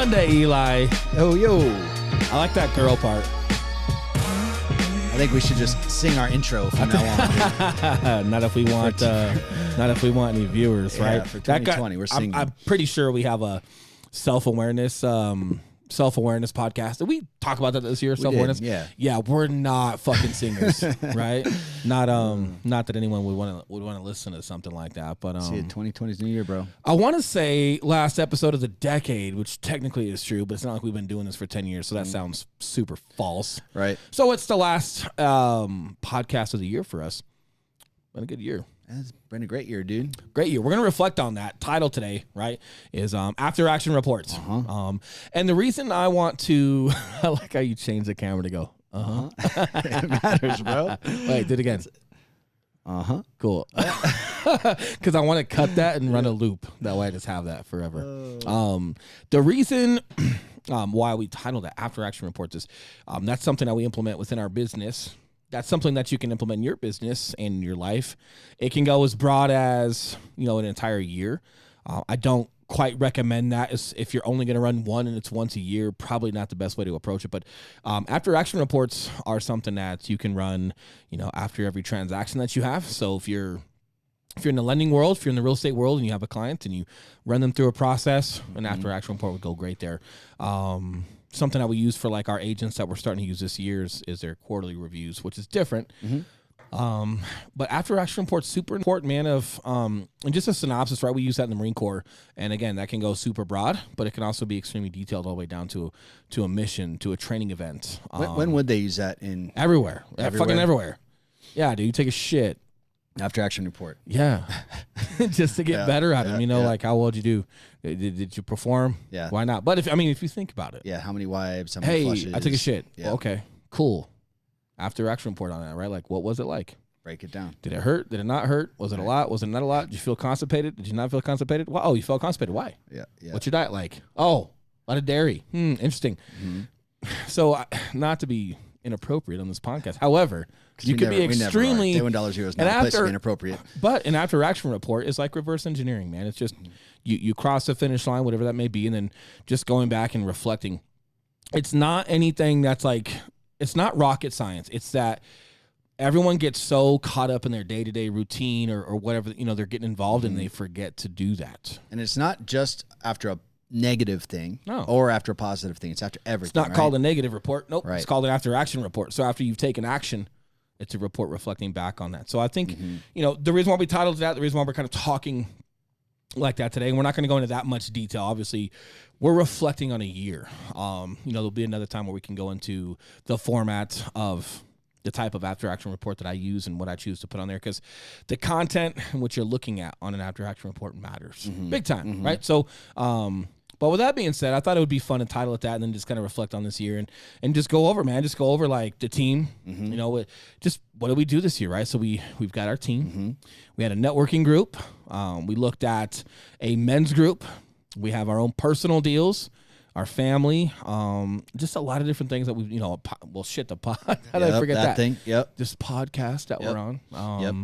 Monday, Eli. Yo. I like that girl part. I think we should just sing our intro from now on. Not if we want any viewers, Yeah, right? for 2020, we're singing. I'm pretty sure we have a self-awareness podcast. Did we talk about that this year? Self-awareness? Yeah, we're not fucking singers, right? Not that anyone would want to listen to something like that, but See, 2020's new year, bro. I want to say last episode of the decade, which technically is true, but it's not like we've been doing this for 10 years, so that sounds super false. Right. So it's the last podcast of the year for us. Been a good year. It's been a great year, dude. Great year. We're going to reflect on that. Title today, right, is After Action Reports. And the reason I want to, I like how you change the camera to go, It matters, bro. Wait, do it again. Cool. Because I want to cut that and run a loop. That way I just have that forever. The reason why we titled it After Action Reports is that's something that we implement within our business. That's something that you can implement in your business and in your life. It can go as broad as, an entire year. I don't quite recommend that if you're only going to run one and it's once a year. Probably not the best way to approach it. But after action reports are something that you can run, after every transaction that you have. So if you're in the lending world, if you're in the real estate world and you have a client and you run them through a process, an after action report would go great there. Something that we use for like our agents that we're starting to use this year is their quarterly reviews, which is different. But after action reports, super important, man. And just a synopsis, right? We use that in the Marine Corps, and again, that can go super broad, but it can also be extremely detailed all the way down to a mission, to a training event. When would they use that in? Everywhere, fucking everywhere. Yeah, dude, you take a shit. After action report. Yeah, just to get better at them. Like how well did you do? Did you perform? Yeah. Why not? But if you think about it. Yeah. How many wives? How many flushes? I took a shit. Yeah. Okay, cool. After action report on that, right? Like, what was it like? Break it down. Did it hurt? Did it not hurt? Was it a lot? Was it not a lot? Did you feel constipated? Did you not feel constipated? Well, oh, you felt constipated. Why? Yeah. What's your diet like? Oh, a lot of dairy. Interesting. So, not to be inappropriate on this podcast. However, you could be extremely Day $1 is not a place to be inappropriate. But an after action report is like reverse engineering, man. It's just you cross the finish line, whatever that may be, and then just going back and reflecting. It's not anything that's like, it's not rocket science. It's that everyone gets so caught up in their day-to-day routine or whatever they're getting involved in, they forget to do that. And it's not just after a negative thing or after a positive thing. It's after everything. It's not called a negative report. Nope. Right. It's called an after action report. So after you've taken action, it's a report reflecting back on that. So I think, the reason why we titled that, the reason why we're kind of talking like that today, and we're not going to go into that much detail. Obviously, we're reflecting on a year. There'll be another time where we can go into the format of the type of after action report that I use and what I choose to put on there, because the content and what you're looking at on an after action report matters big time, right? So, but with that being said, I thought it would be fun to title it that and then just kind of reflect on this year and just go over, man. Just go over like the team, just what did we do this year, right? So we've got our team. We had a networking group. We looked at a men's group. We have our own personal deals, our family, just a lot of different things that we, the pod. How did I forget that thing? Yep. This podcast that we're on.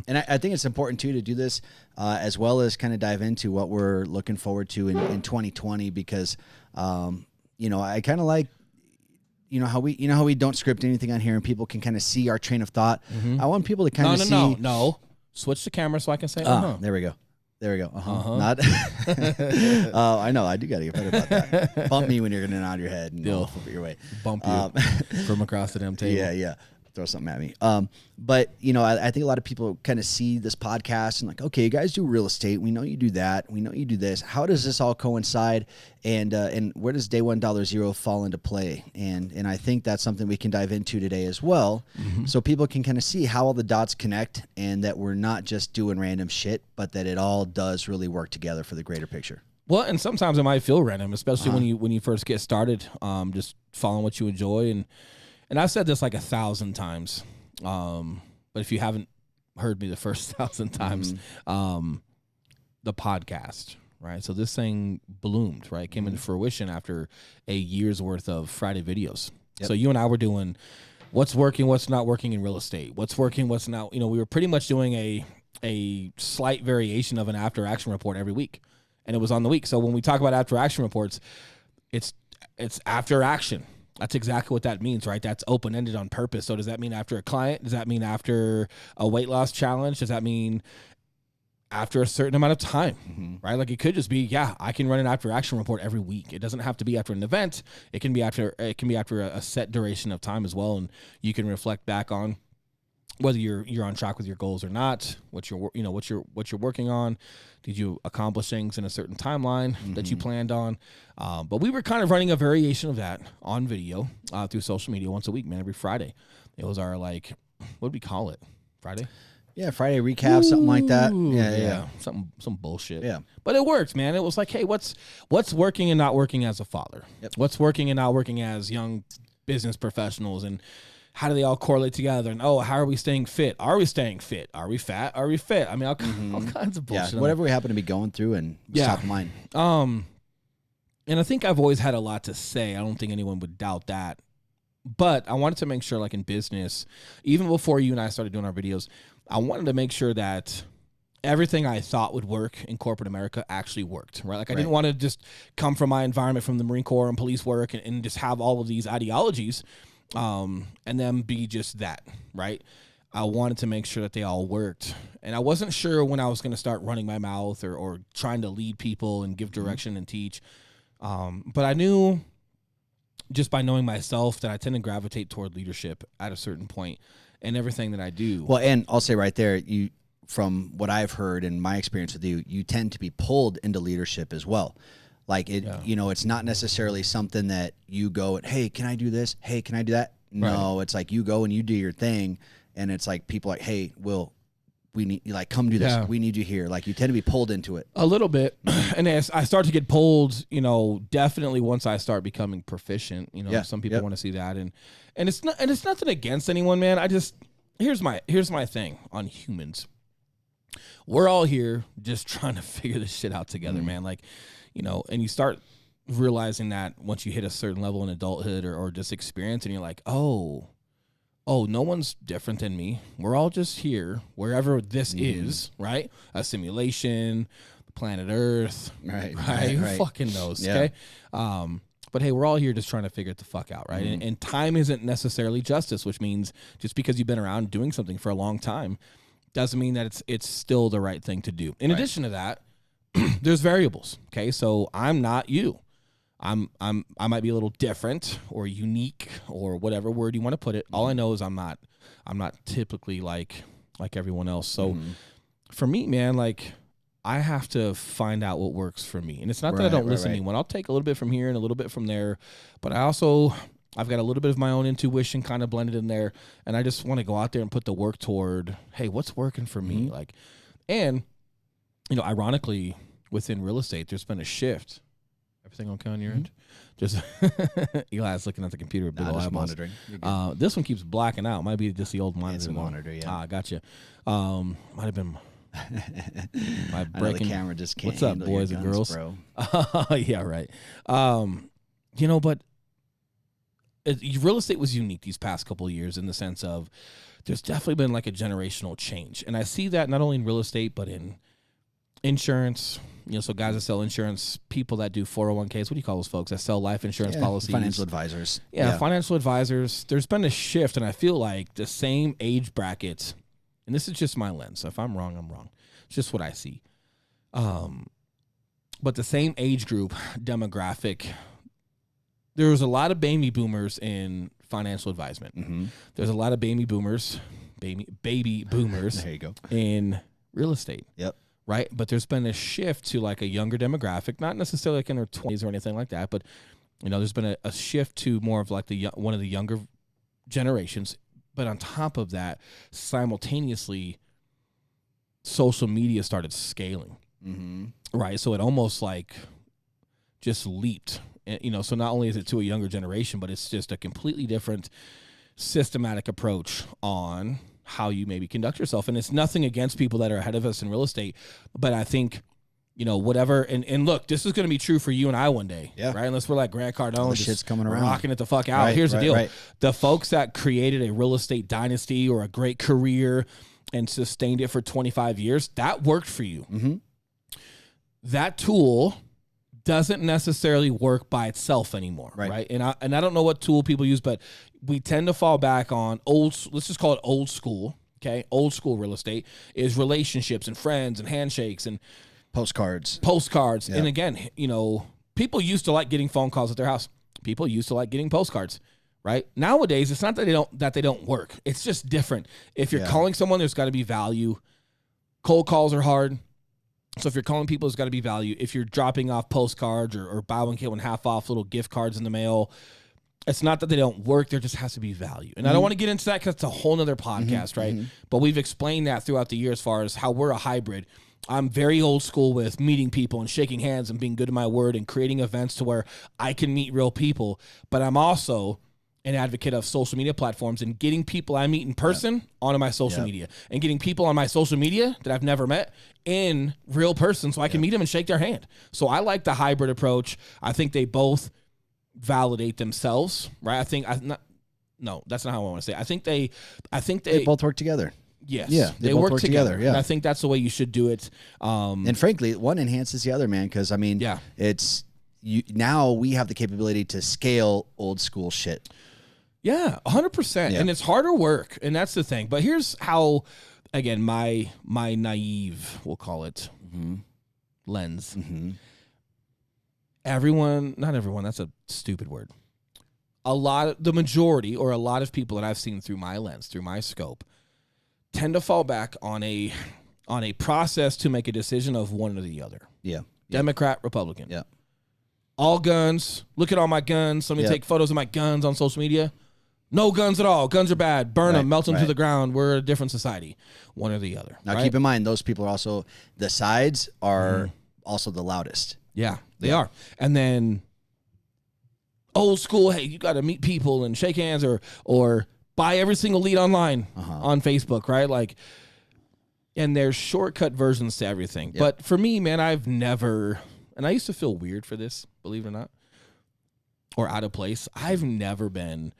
And I think it's important too to do this as well as kind of dive into what we're looking forward to in 2020, because, I kind of like, how we don't script anything on here and people can kind of see our train of thought. I want people to kind of see. No. Switch the camera so I can say, There we go. Not. I know. I do got to get better about that. Bump me when you're going to nod your head and I'll flip it your way. Bump you from across the damn table. Yeah. Throw something at me. But I think a lot of people kind of see this podcast and like, okay, you guys do real estate. We know you do that. We know you do this. How does this all coincide? And where does day $1 fall into play? And I think that's something we can dive into today as well. So people can kind of see how all the dots connect and that we're not just doing random shit, but that it all does really work together for the greater picture. Well, and sometimes it might feel random, especially when you first get started, just following what you enjoy. And I've said this like 1,000 times, but if you haven't heard me the first 1,000 times, the podcast, right? So this thing bloomed, right? Came into fruition after a year's worth of Friday videos. Yep. So you and I were doing what's working, what's not working in real estate, what's working, what's not. We were pretty much doing a slight variation of an after action report every week, and it was on the week. So when we talk about after action reports, it's it's after action. That's exactly what that means, right? That's open-ended on purpose. So does that mean after a client? Does that mean after a weight loss challenge? Does that mean after a certain amount of time, right? Like it could just be, yeah, I can run an after action report every week. It doesn't have to be after an event. It can be after a set duration of time as well. And you can reflect back on whether you're on track with your goals or not, what you're working on. Did you accomplish things in a certain timeline that you planned on? But we were kind of running a variation of that on video through social media once a week, man, every Friday. It was our what did we call it? Friday? Yeah, Friday recap, something like that. Yeah. Some bullshit. Yeah. But it worked, man. It was like, hey, what's working and not working as a father? Yep. What's working and not working as young business professionals, and how do they all correlate together? And how are we staying fit? Are we staying fit? Are we fat? Are we fit? I mean, all kinds of bullshit. Yeah, whatever we happen to be going through and top of mind. And I think I've always had a lot to say. I don't think anyone would doubt that. But I wanted to make sure, like in business, even before you and I started doing our videos, I wanted to make sure that everything I thought would work in corporate America actually worked, right? Like I didn't want to just come from my environment from the Marine Corps and police work and just have all of these ideologies and then be just that, right? I wanted to make sure that they all worked. And I wasn't sure when I was going to start running my mouth or trying to lead people and give direction and teach. But I knew just by knowing myself that I tend to gravitate toward leadership at a certain point in everything that I do. Well, and I'll say right there, from what I've heard and my experience with you, you tend to be pulled into leadership as well. Like it's not necessarily something that you go, hey, can I do this? Hey, can I do that? No, It's like you go and you do your thing, and it's like people are like, hey, Will, we need you, like, come do this. Yeah. We need you here. Like you tend to be pulled into it a little bit, and as I start to get pulled, definitely once I start becoming proficient. Some people want to see that, and it's nothing against anyone, man. Here's my thing on humans. We're all here just trying to figure this shit out together, man. Like, and you start realizing that once you hit a certain level in adulthood or just experience, and you're like, oh, no one's different than me. We're all just here, wherever this is, right? A simulation, planet Earth, right? Who fucking knows, okay? But hey, we're all here just trying to figure it the fuck out, right? And time isn't necessarily justice, which means just because you've been around doing something for a long time doesn't mean that it's still the right thing to do. In addition to that, there's variables, okay? So I'm not you. I might be a little different or unique or whatever word you want to put it. All I know is I'm not typically like everyone else. So for me, man, like I have to find out what works for me. And it's not that I don't listen to anyone. I'll take a little bit from here and a little bit from there, but I've got a little bit of my own intuition kind of blended in there, and I just want to go out there and put the work toward, hey, what's working for me? Like, and ironically, within real estate, there's been a shift. Everything okay on your end? Just Eli's looking at the computer. Just monitoring. This one keeps blacking out. Might be just the old monitor. It's a monitor, yeah. Gotcha. Might have been my breaking. The camera just can't. What's up, boys and girls? Bro. Yeah, right. But real estate was unique these past couple of years in the sense of there's definitely been like a generational change, and I see that not only in real estate but in insurance. So guys that sell insurance, people that do 401ks, what do you call those folks that sell life insurance policies? Financial advisors. Yeah, financial advisors. There's been a shift, and I feel like the same age brackets, and this is just my lens, so if I'm wrong, I'm wrong. It's just what I see. But the same age group demographic, there was a lot of baby boomers in financial advisement. There's a lot of baby boomers there you go. In real estate. Yep. Right, but there's been a shift to like a younger demographic, not necessarily like in their 20s or anything like that, but there's been a shift to more of like one of the younger generations. But on top of that, simultaneously, social media started scaling. Right, so it almost like just leaped. So not only is it to a younger generation, but it's just a completely different systematic approach on how you maybe conduct yourself. And it's nothing against people that are ahead of us in real estate, but I think, whatever, and look, this is going to be true for you and I one day, right? Unless we're like Grant Cardone, shit's coming around, rocking it the fuck out. Here's the deal. The folks that created a real estate dynasty or a great career and sustained it for 25 years, that worked for you. That tool doesn't necessarily work by itself anymore, right? And I don't know what tool people use, but we tend to fall back on let's just call it old school, okay? Old school real estate is relationships and friends and handshakes and postcards. Yep. And again, people used to like getting phone calls at their house. People used to like getting postcards, right? Nowadays, it's not that they don't work. It's just different. If you're calling someone, there's got to be value. Cold calls are hard. So if you're calling people, there's got to be value. If you're dropping off postcards or buy one, get one half off little gift cards in the mail, it's not that they don't work. There just has to be value. And I don't want to get into that because it's a whole nother podcast, right? But we've explained that throughout the year as far as how we're a hybrid. I'm very old school with meeting people and shaking hands and being good to my word and creating events to where I can meet real people. But I'm also an advocate of social media platforms and getting people I meet in person onto my social media and getting people on my social media that I've never met in real person so I can meet them and shake their hand. So I like the hybrid approach. I think they both validate themselves, right? No, that's not how I want to say it. I think they both work together. Yes. Yeah. They work together. Yeah. And I think that's the way you should do it. And frankly, one enhances the other, man, because it's now we have the capability to scale old school shit. Yeah, 100%. Yeah. And it's harder work. And that's the thing. But here's how, again, my naive, we'll call it, lens. Not everyone, that's a stupid word. The majority or a lot of people that I've seen through my lens, through my scope, tend to fall back on a process to make a decision of one or the other. Yeah. Democrat, Republican. Yeah. All guns. Look at all my guns. Let me take photos of my guns on social media. No guns at all. Guns are bad. Burn them. Melt them to the ground. We're a different society. One or the other. Now, keep in mind, those people are also, the sides are also the loudest. Yeah, they are. And then old school, hey, you got to meet people and shake hands or buy every single lead online on Facebook, right? Like, and there's shortcut versions to everything. Yep. But for me, man, I've never, and I used to feel weird for this, believe it or not, or out of place. I've never been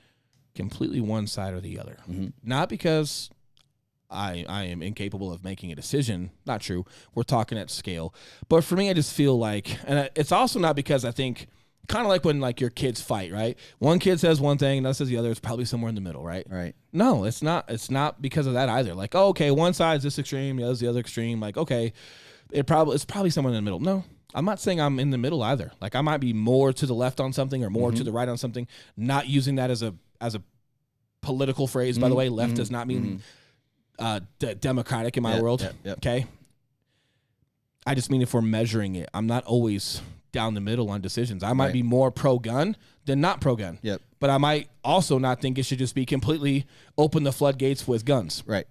completely one side or the other. Not because I am incapable of making a decision. Not true. We're talking at scale. But for me, I just feel like, and it's also not because I think, kind of like when like your kids fight, right? One kid says one thing, another says the other. It's probably somewhere in the middle, right? Right. No, it's not. It's not because of that either. Like, oh, okay, one side's this extreme, the other's the other extreme. Like, okay, it's probably somewhere in the middle. No, I'm not saying I'm in the middle either. Like, I might be more to the left on something or more to the right on something. Not using that as a political phrase, by the way. Left does not mean democratic in my world. Okay. I just mean if we're measuring it, I'm not always down the middle on decisions. I might be more pro-gun than not pro-gun. Yep. But I might also not think it should just be completely open the floodgates with guns. Right.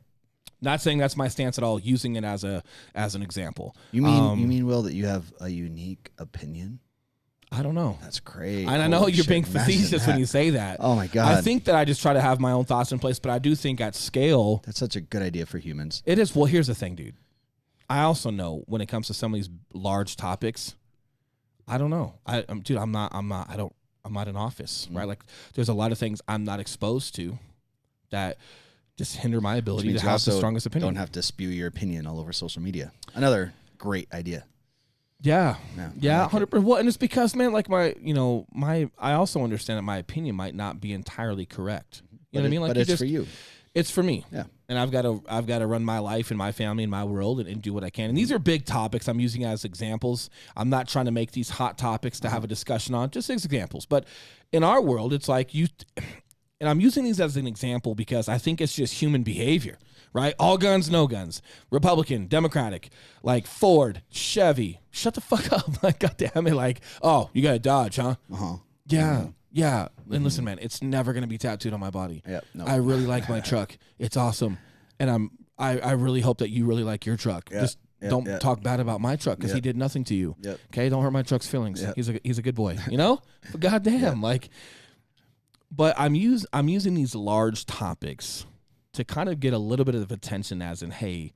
Not saying that's my stance at all, using it as an example. You mean, Will, that you have a unique opinion? I don't know. That's great. And I know you're being facetious when you say that. Oh, my God. I think that I just try to have my own thoughts in place, but I do think at scale. That's such a good idea for humans. It is. Well, here's the thing, dude. I also know when it comes to some of these large topics, I don't know. I'm not in office, right? Like, there's a lot of things I'm not exposed to that just hinder my ability to have the strongest opinion. Don't have to spew your opinion all over social media. Another great idea. Yeah, 100%. Well, and it's because, man, like I also understand that my opinion might not be entirely correct. You know what I mean? Like, but it's for you. It's for me. Yeah. And I've got to run my life and my family and my world and do what I can. And these are big topics I'm using as examples. I'm not trying to make these hot topics to have a discussion on, just as examples. But in our world, it's like and I'm using these as an example because I think it's just human behavior, right? All guns, no guns. Republican, Democratic, like Ford, Chevy. Shut the fuck up. Like, goddamn it. Like, oh, you got a Dodge, huh? Yeah. Yeah. And listen, man, it's never going to be tattooed on my body. Yep. No. I really like my truck. It's awesome. And I really hope that you really like your truck. Just don't talk bad about my truck because he did nothing to you. Yep. Okay? Don't hurt my truck's feelings. Yep. He's a good boy. You know? But goddamn, like, but I'm using these large topics to kind of get a little bit of attention as in, hey,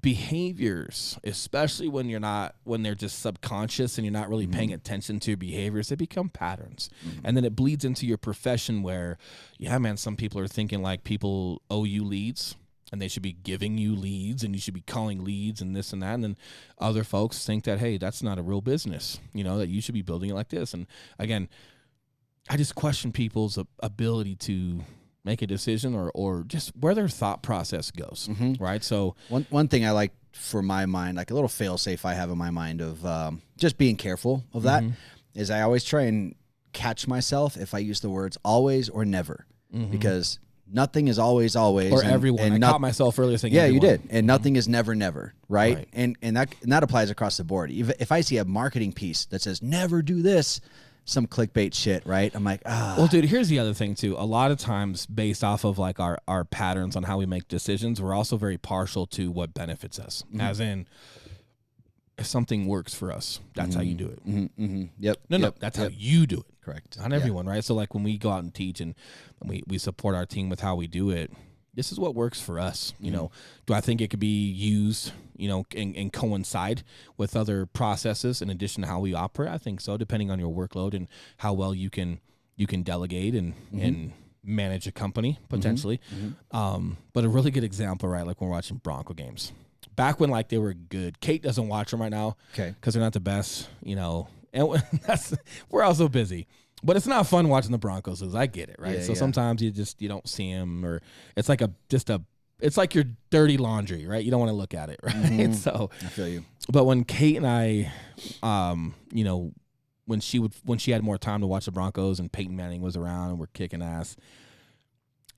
behaviors, especially when they're just subconscious and you're not really paying attention to your behaviors, they become patterns. And then it bleeds into your profession where, yeah, man, some people are thinking like people owe you leads. and they should be giving you leads, and you should be calling leads and this and that. And then other folks think that, hey, that's not a real business, that you should be building it like this. And again, I just question people's ability to make a decision or just where their thought process goes. Right. So one thing I like for my mind, like a little fail safe I have in my mind of just being careful of that is I always try and catch myself if I use the words always or never, because nothing is always, or everyone. And I caught myself earlier saying, yeah, everyone. you did. And nothing is never, never. Right. And that applies across the board. If I see a marketing piece that says never do this, some clickbait shit, right? I'm like, Well, dude, here's the other thing too. A lot of times based off of like our patterns on how we make decisions, we're also very partial to what benefits us. As in, if something works for us, that's how you do it. Yep. No, that's how you do it. Correct. Not everyone, right? So like when we go out and teach and we support our team with how we do it, this is what works for us. Do I think it could be used, and coincide with other processes in addition to how we operate? I think so, depending on your workload and how well you can delegate and manage a company potentially. But a really good example, right? Like when we're watching Bronco games. Back when like they were good. Kate doesn't watch them right now, because they're not the best, and we're also busy. But it's not fun watching the Broncos lose. I get it, right? Yeah, so sometimes you don't see them, or it's like it's like your dirty laundry, right? You don't want to look at it, right? So I feel you. But when Kate and I, when she had more time to watch the Broncos and Peyton Manning was around and we're kicking ass,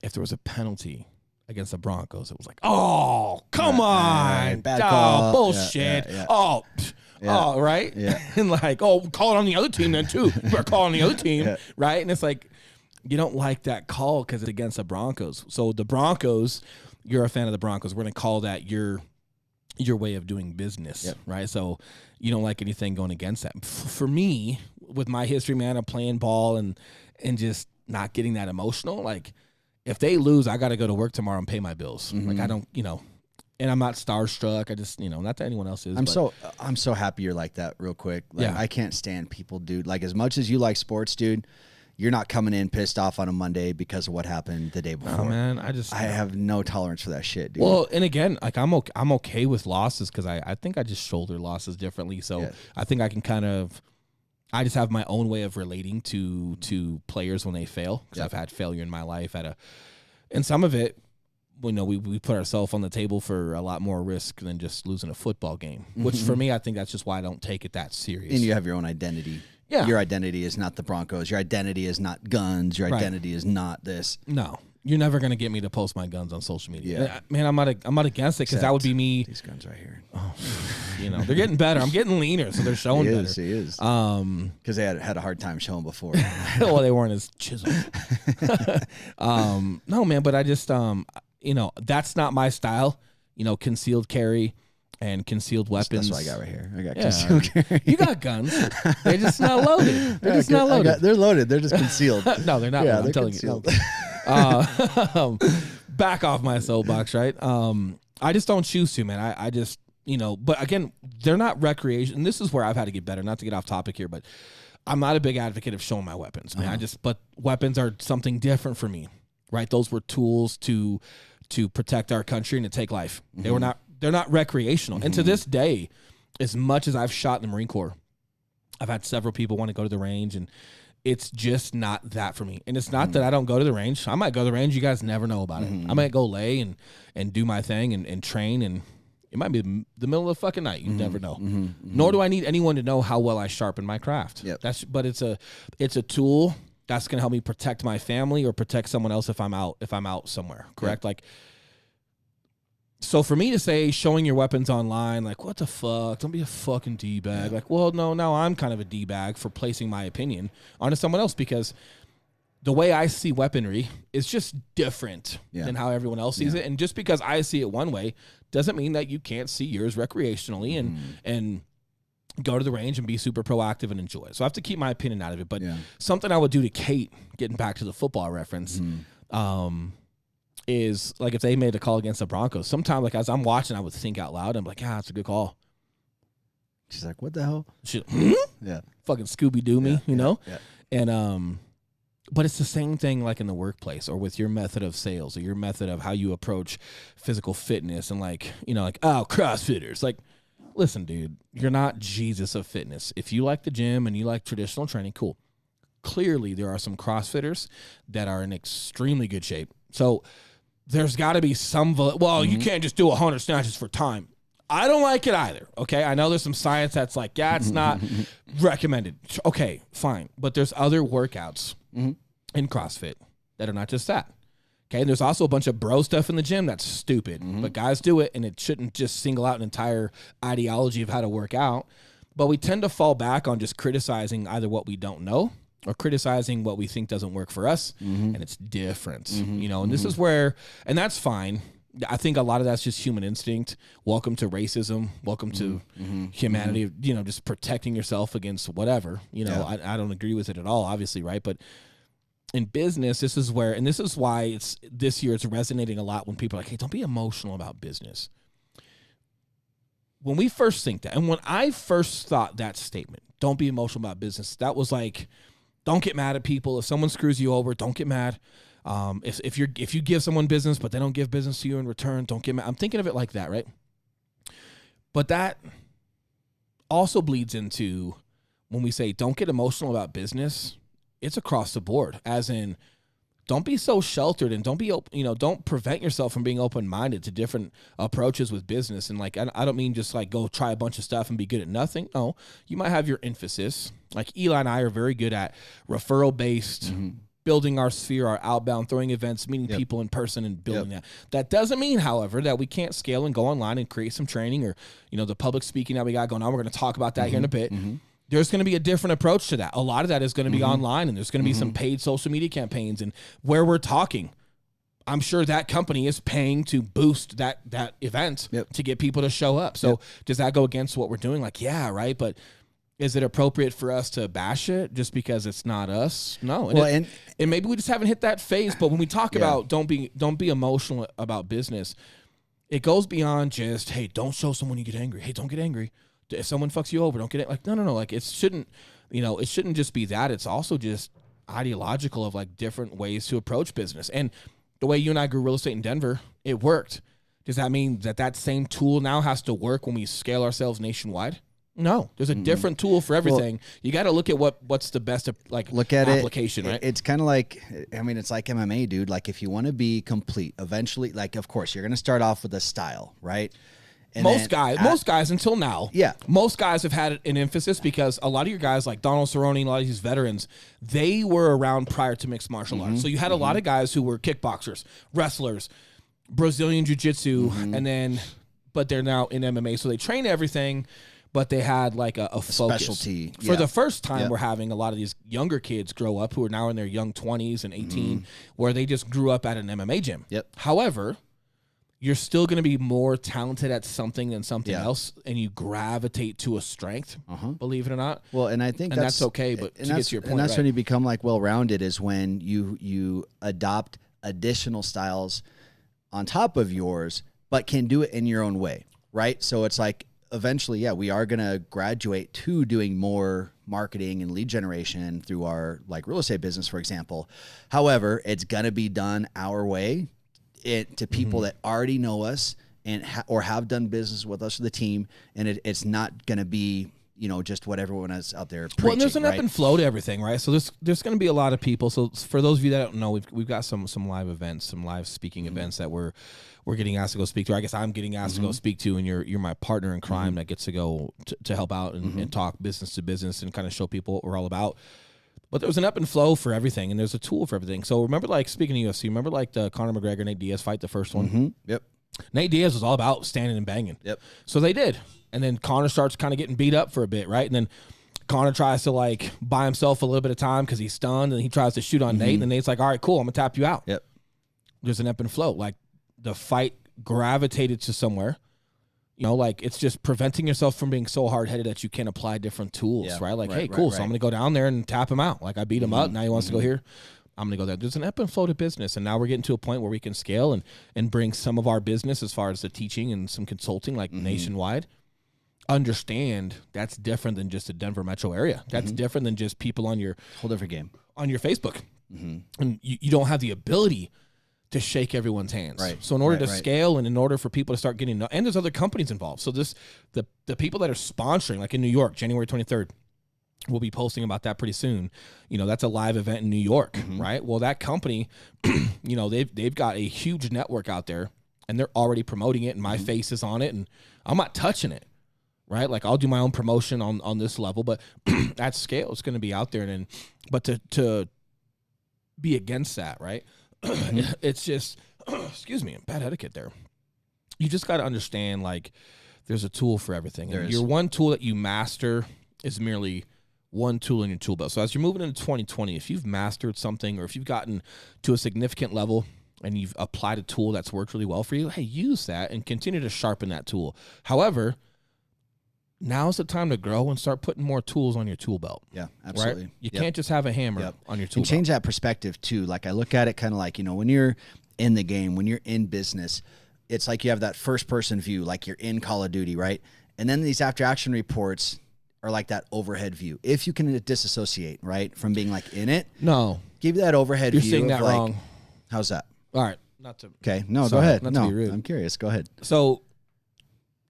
if there was a penalty against the Broncos, it was like, oh, come on, bad call. Bullshit. Oh, right? Yeah. And like, call it on the other team then too. Better call on the other team, right? And it's like, you don't like that call because it's against the Broncos. So the Broncos, you're a fan of the Broncos. We're going to call that your way of doing business, right? So you don't like anything going against that. For me, with my history, man, of playing ball and just not getting that emotional, like if they lose, I got to go to work tomorrow and pay my bills. Like I don't, and I'm not starstruck. I just, not that anyone else is. I'm so happy you're like that real quick. Like, I can't stand people, dude. Like as much as you like sports, dude, you're not coming in pissed off on a Monday because of what happened the day before. Oh man, I have no tolerance for that shit, dude. Well, and again, like I'm okay with losses because I think I just shoulder losses differently. So I think I can I just have my own way of relating to players when they fail, because I've had failure in my life and some of it, we put ourselves on the table for a lot more risk than just losing a football game, which for me, I think that's just why I don't take it that serious. And you have your own identity. Yeah. Your identity is not the Broncos. Your identity is not guns. Your identity is not this. No. You're never going to get me to post my guns on social media. Yeah. Man, I'm not against it because that would be me. These guns right here. Oh, they're getting better. I'm getting leaner, so they're showing better. He is. Because they had a hard time showing before. Well, they weren't as chiseled. No, man, but I just, that's not my style. Concealed carry and concealed weapons. That's what I got right here. I got concealed carry. You got guns. They're just not loaded. Not loaded. They're loaded. They're just concealed. No, they're not. Yeah, I'm telling concealed. You. Back off my soapbox, right? I just don't choose to, man. I just, but again, they're not recreation. And this is where I've had to get better, not to get off topic here, but I'm not a big advocate of showing my weapons, man. But weapons are something different for me, right? Those were tools to protect our country and to take life. They're not recreational. And to this day, as much as I've shot in the Marine Corps, I've had several people want to go to the range, and it's just not that for me. And it's not that I don't go to the range. I might go to the range. You guys never know about it. I might go lay and do my thing and train, and it might be the middle of the fucking night. You never know. Nor do I need anyone to know how well I sharpen my craft. Yep. But it's a tool that's going to help me protect my family or protect someone else if I'm out somewhere. Correct? Yep. Like, so for me to say showing your weapons online, like, what the fuck? Don't be a fucking D-bag. Like, well, no, now I'm kind of a D-bag for placing my opinion onto someone else, because the way I see weaponry is just different than how everyone else sees it. And just because I see it one way doesn't mean that you can't see yours recreationally and go to the range and be super proactive and enjoy it. So I have to keep my opinion out of it. But something I would do to Kate, getting back to the football reference, is like if they made a call against the Broncos, sometimes like as I'm watching, I would think out loud. I'm like, it's a good call. She's like, what the hell? Fucking Scooby-Doo me, you know? Yeah. And But it's the same thing like in the workplace or with your method of sales or your method of how you approach physical fitness and like, like, oh, CrossFitters. Like, listen, dude, you're not Jesus of fitness. If you like the gym and you like traditional training, cool. Clearly, there are some CrossFitters that are in extremely good shape. So there's got to be some, you can't just do 100 snatches for time. I don't like it either, okay? I know there's some science that's like, yeah, it's not recommended. Okay, fine. But there's other workouts in CrossFit that are not just that. Okay, and there's also a bunch of bro stuff in the gym that's stupid. But guys do it, and it shouldn't just single out an entire ideology of how to work out. But we tend to fall back on just criticizing either what we don't know or criticizing what we think doesn't work for us, and it's different. And this is where, and that's fine. I think a lot of that's just human instinct. Welcome to racism. Welcome to humanity. Just protecting yourself against whatever. I don't agree with it at all, obviously, right? But in business, this is where, and this is why this year it's resonating a lot when people are like, hey, don't be emotional about business. When we first think that, and when I first thought that statement, don't be emotional about business, that was like, don't get mad at people. If someone screws you over, don't get mad. If you give someone business, but they don't give business to you in return, don't get mad. I'm thinking of it like that, right? But that also bleeds into when we say don't get emotional about business, it's across the board, as in don't be so sheltered and don't prevent yourself from being open-minded to different approaches with business. And like, I don't mean just like go try a bunch of stuff and be good at nothing. No, you might have your emphasis. Like Eli and I are very good at referral-based, building our sphere, our outbound, throwing events, meeting people in person and building that. That doesn't mean, however, that we can't scale and go online and create some training or, the public speaking that we got going on. We're going to talk about that here in a bit. There's going to be a different approach to that. A lot of that is going to be online, and there's going to be some paid social media campaigns. And where we're talking, I'm sure that company is paying to boost that event to get people to show up. So does that go against what we're doing? Like, yeah, right. But is it appropriate for us to bash it just because it's not us? No. And, and maybe we just haven't hit that phase. But when we talk about don't be emotional about business, it goes beyond just, hey, don't show someone you get angry. Hey, don't get angry. If someone fucks you over, don't get it. Like, no. Like, it shouldn't just be that. It's also just ideological of like different ways to approach business. And the way you and I grew real estate in Denver, it worked. Does that mean that same tool now has to work when we scale ourselves nationwide? No, there's a different tool for everything. Well, you got to look at what's the best application, right? It's kind of like, it's like MMA, dude. Like if you want to be complete, eventually, like of course you're going to start off with a style, right? And most guys until now, most guys have had an emphasis because a lot of your guys like Donald Cerrone, a lot of these veterans, they were around prior to mixed martial arts. So you had a lot of guys who were kickboxers, wrestlers, Brazilian jiu-jitsu, but they're now in MMA. So they train everything, but they had like a focus. Specialty. For the first time, we're having a lot of these younger kids grow up who are now in their young 20s and 18, where they just grew up at an MMA gym. However, you're still going to be more talented at something than something else, and you gravitate to a strength, believe it or not. Well, and I think that's okay, but to get to your point, and that's when you become like well-rounded is when you adopt additional styles on top of yours, but can do it in your own way, right? So it's like eventually, we are going to graduate to doing more marketing and lead generation through our like real estate business, for example. However, it's going to be done our way. To people that already know us and or have done business with us or the team, and it's not going to be just what everyone is out there preaching. Well, and there's an ebb and flow to everything, right? So there's going to be a lot of people. So for those of you that don't know, we've got some live events, some live speaking events that we're getting asked to go speak to. I guess I'm getting asked to go speak to, and you're my partner in crime that gets to go to help out and talk business to business and kind of show people what we're all about. But there was an up and flow for everything, and there's a tool for everything. So remember, like, speaking of UFC, remember, like, the Conor McGregor, Nate Diaz fight, the first one? Yep. Nate Diaz was all about standing and banging. Yep. So they did. And then Conor starts kind of getting beat up for a bit, right? And then Conor tries to, like, buy himself a little bit of time because he's stunned, and he tries to shoot on Nate, and Nate's like, all right, cool, I'm going to tap you out. Yep. There's an up and flow. Like, the fight gravitated to somewhere. Like, it's just preventing yourself from being so hard-headed that you can't apply different tools, right? Like, hey, cool, so I'm going to go down there and tap him out. Like, I beat him up, now he wants to go here. I'm going to go there. There's an ebb and flow to business, and now we're getting to a point where we can scale and bring some of our business as far as the teaching and some consulting, like nationwide. Understand that's different than just the Denver metro area. That's different than just people on your whole different game on your Facebook. and you don't have the ability to shake everyone's hands. Right. So in order to Right. scale and in order for people to start getting, and there's other companies involved. So the people that are sponsoring, like in New York, January 23rd, we'll be posting about that pretty soon. That's a live event in New York, right? Well, that company, they've got a huge network out there, and they're already promoting it, and my face is on it, and I'm not touching it, right? Like I'll do my own promotion on this level, but at scale, it's going to be out there. But to be against that, right? It's just, excuse me, bad etiquette there. You just got to understand, like, there's a tool for everything. And your one tool that you master is merely one tool in your tool belt. So as you're moving into 2020, if you've mastered something or if you've gotten to a significant level and you've applied a tool that's worked really well for you, hey, use that and continue to sharpen that tool. However, now's the time to grow and start putting more tools on your tool belt. Yeah, absolutely. Right? You can't just have a hammer on your tool and change that perspective too. Like I look at it kind of like, when you're in the game, when you're in business, it's like you have that first person view, like you're in Call of Duty, right? And then these after action reports are like that overhead view. If you can disassociate, right, from being like in it. No. Give you that overhead view. You're saying that wrong. How's that? All right. Okay. No, sorry, go ahead. not No, to be rude. I'm curious. Go ahead. So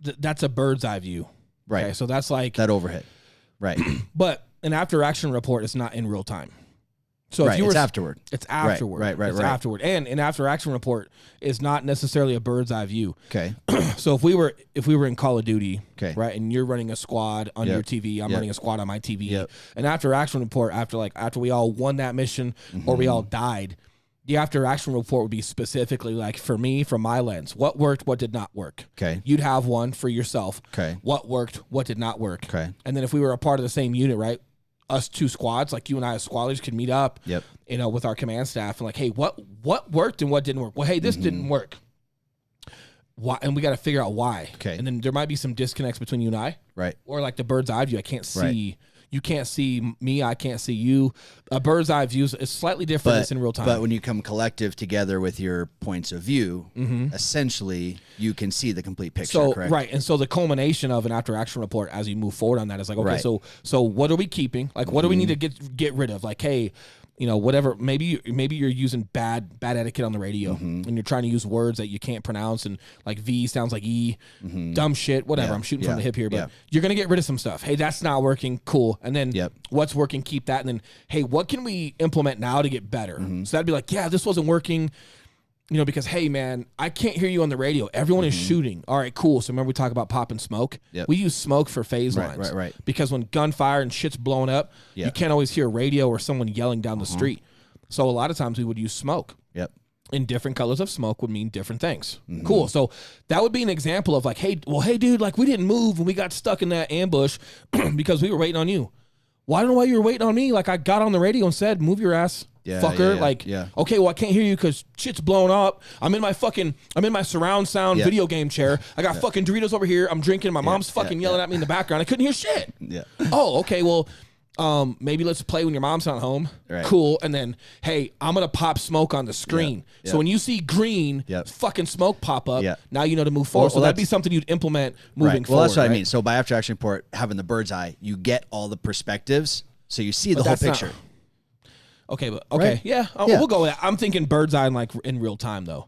that's a bird's eye view. Right. Okay, so that's like that overhead. Right. But an after action report is not in real time. So if you were, it's afterward. It's afterward. Right. It's afterward. And an after action report is not necessarily a bird's eye view. Okay. So if we were in Call of Duty, okay, right, and you're running a squad on your TV, I'm running a squad on my TV. An after action report after we all won that mission or we all died, the after action report would be specifically like, for me, from my lens, what worked, what did not work. Okay. You'd have one for yourself. Okay. What worked, what did not work. Okay. And then if we were a part of the same unit, right, us two squads, like you and I as squad leaders, could meet up, with our command staff and like, hey, what worked and what didn't work? Well, hey, this didn't work. Why? And we got to figure out why. Okay. And then there might be some disconnects between you and I. Right. Or like the bird's eye view. I can't see. You can't see me. I can't see you. A bird's eye view is slightly different than in real time. But when you come collective together with your points of view, essentially you can see the complete picture. So correct? right, and so the culmination of an after action report as you move forward on that is like, okay, so what are we keeping? Like, what do we need to get rid of? Like, hey, whatever. Maybe you're using bad etiquette on the radio, and you're trying to use words that you can't pronounce, and like V sounds like E, dumb shit, whatever. Yeah. I'm shooting from the hip here, but you're gonna get rid of some stuff. Hey, that's not working. Cool. And then what's working, keep that. And then hey, what can we implement now to get better? So that'd be like, yeah, this wasn't working. Because, hey, man, I can't hear you on the radio. Everyone is shooting. All right, cool. So remember we talk about pop and smoke? We use smoke for phase lines. Right. Because when gunfire and shit's blowing up, you can't always hear radio or someone yelling down the street. So a lot of times we would use smoke. And different colors of smoke would mean different things. Cool. So that would be an example of like, hey, dude, like we didn't move and we got stuck in that ambush because we were waiting on you. Well, I don't know why you were waiting on me. Like I got on the radio and said, move your ass. Fucker, okay, well, I can't hear you because shit's blown up. I'm in my surround sound video game chair. I got fucking Doritos over here. I'm drinking. My mom's fucking yelling at me in the background. I couldn't hear shit. Oh, okay, well, maybe let's play when your mom's not home. Cool. And then, hey, I'm going to pop smoke on the screen. So when you see green, fucking smoke pop up, now you know to move forward. So that'd be something you'd implement moving forward. Well, that's what I mean. So by after action report, having the bird's eye, you get all the perspectives. So you see the whole picture. Okay, but we'll go with that. I'm thinking bird's eye in real time though.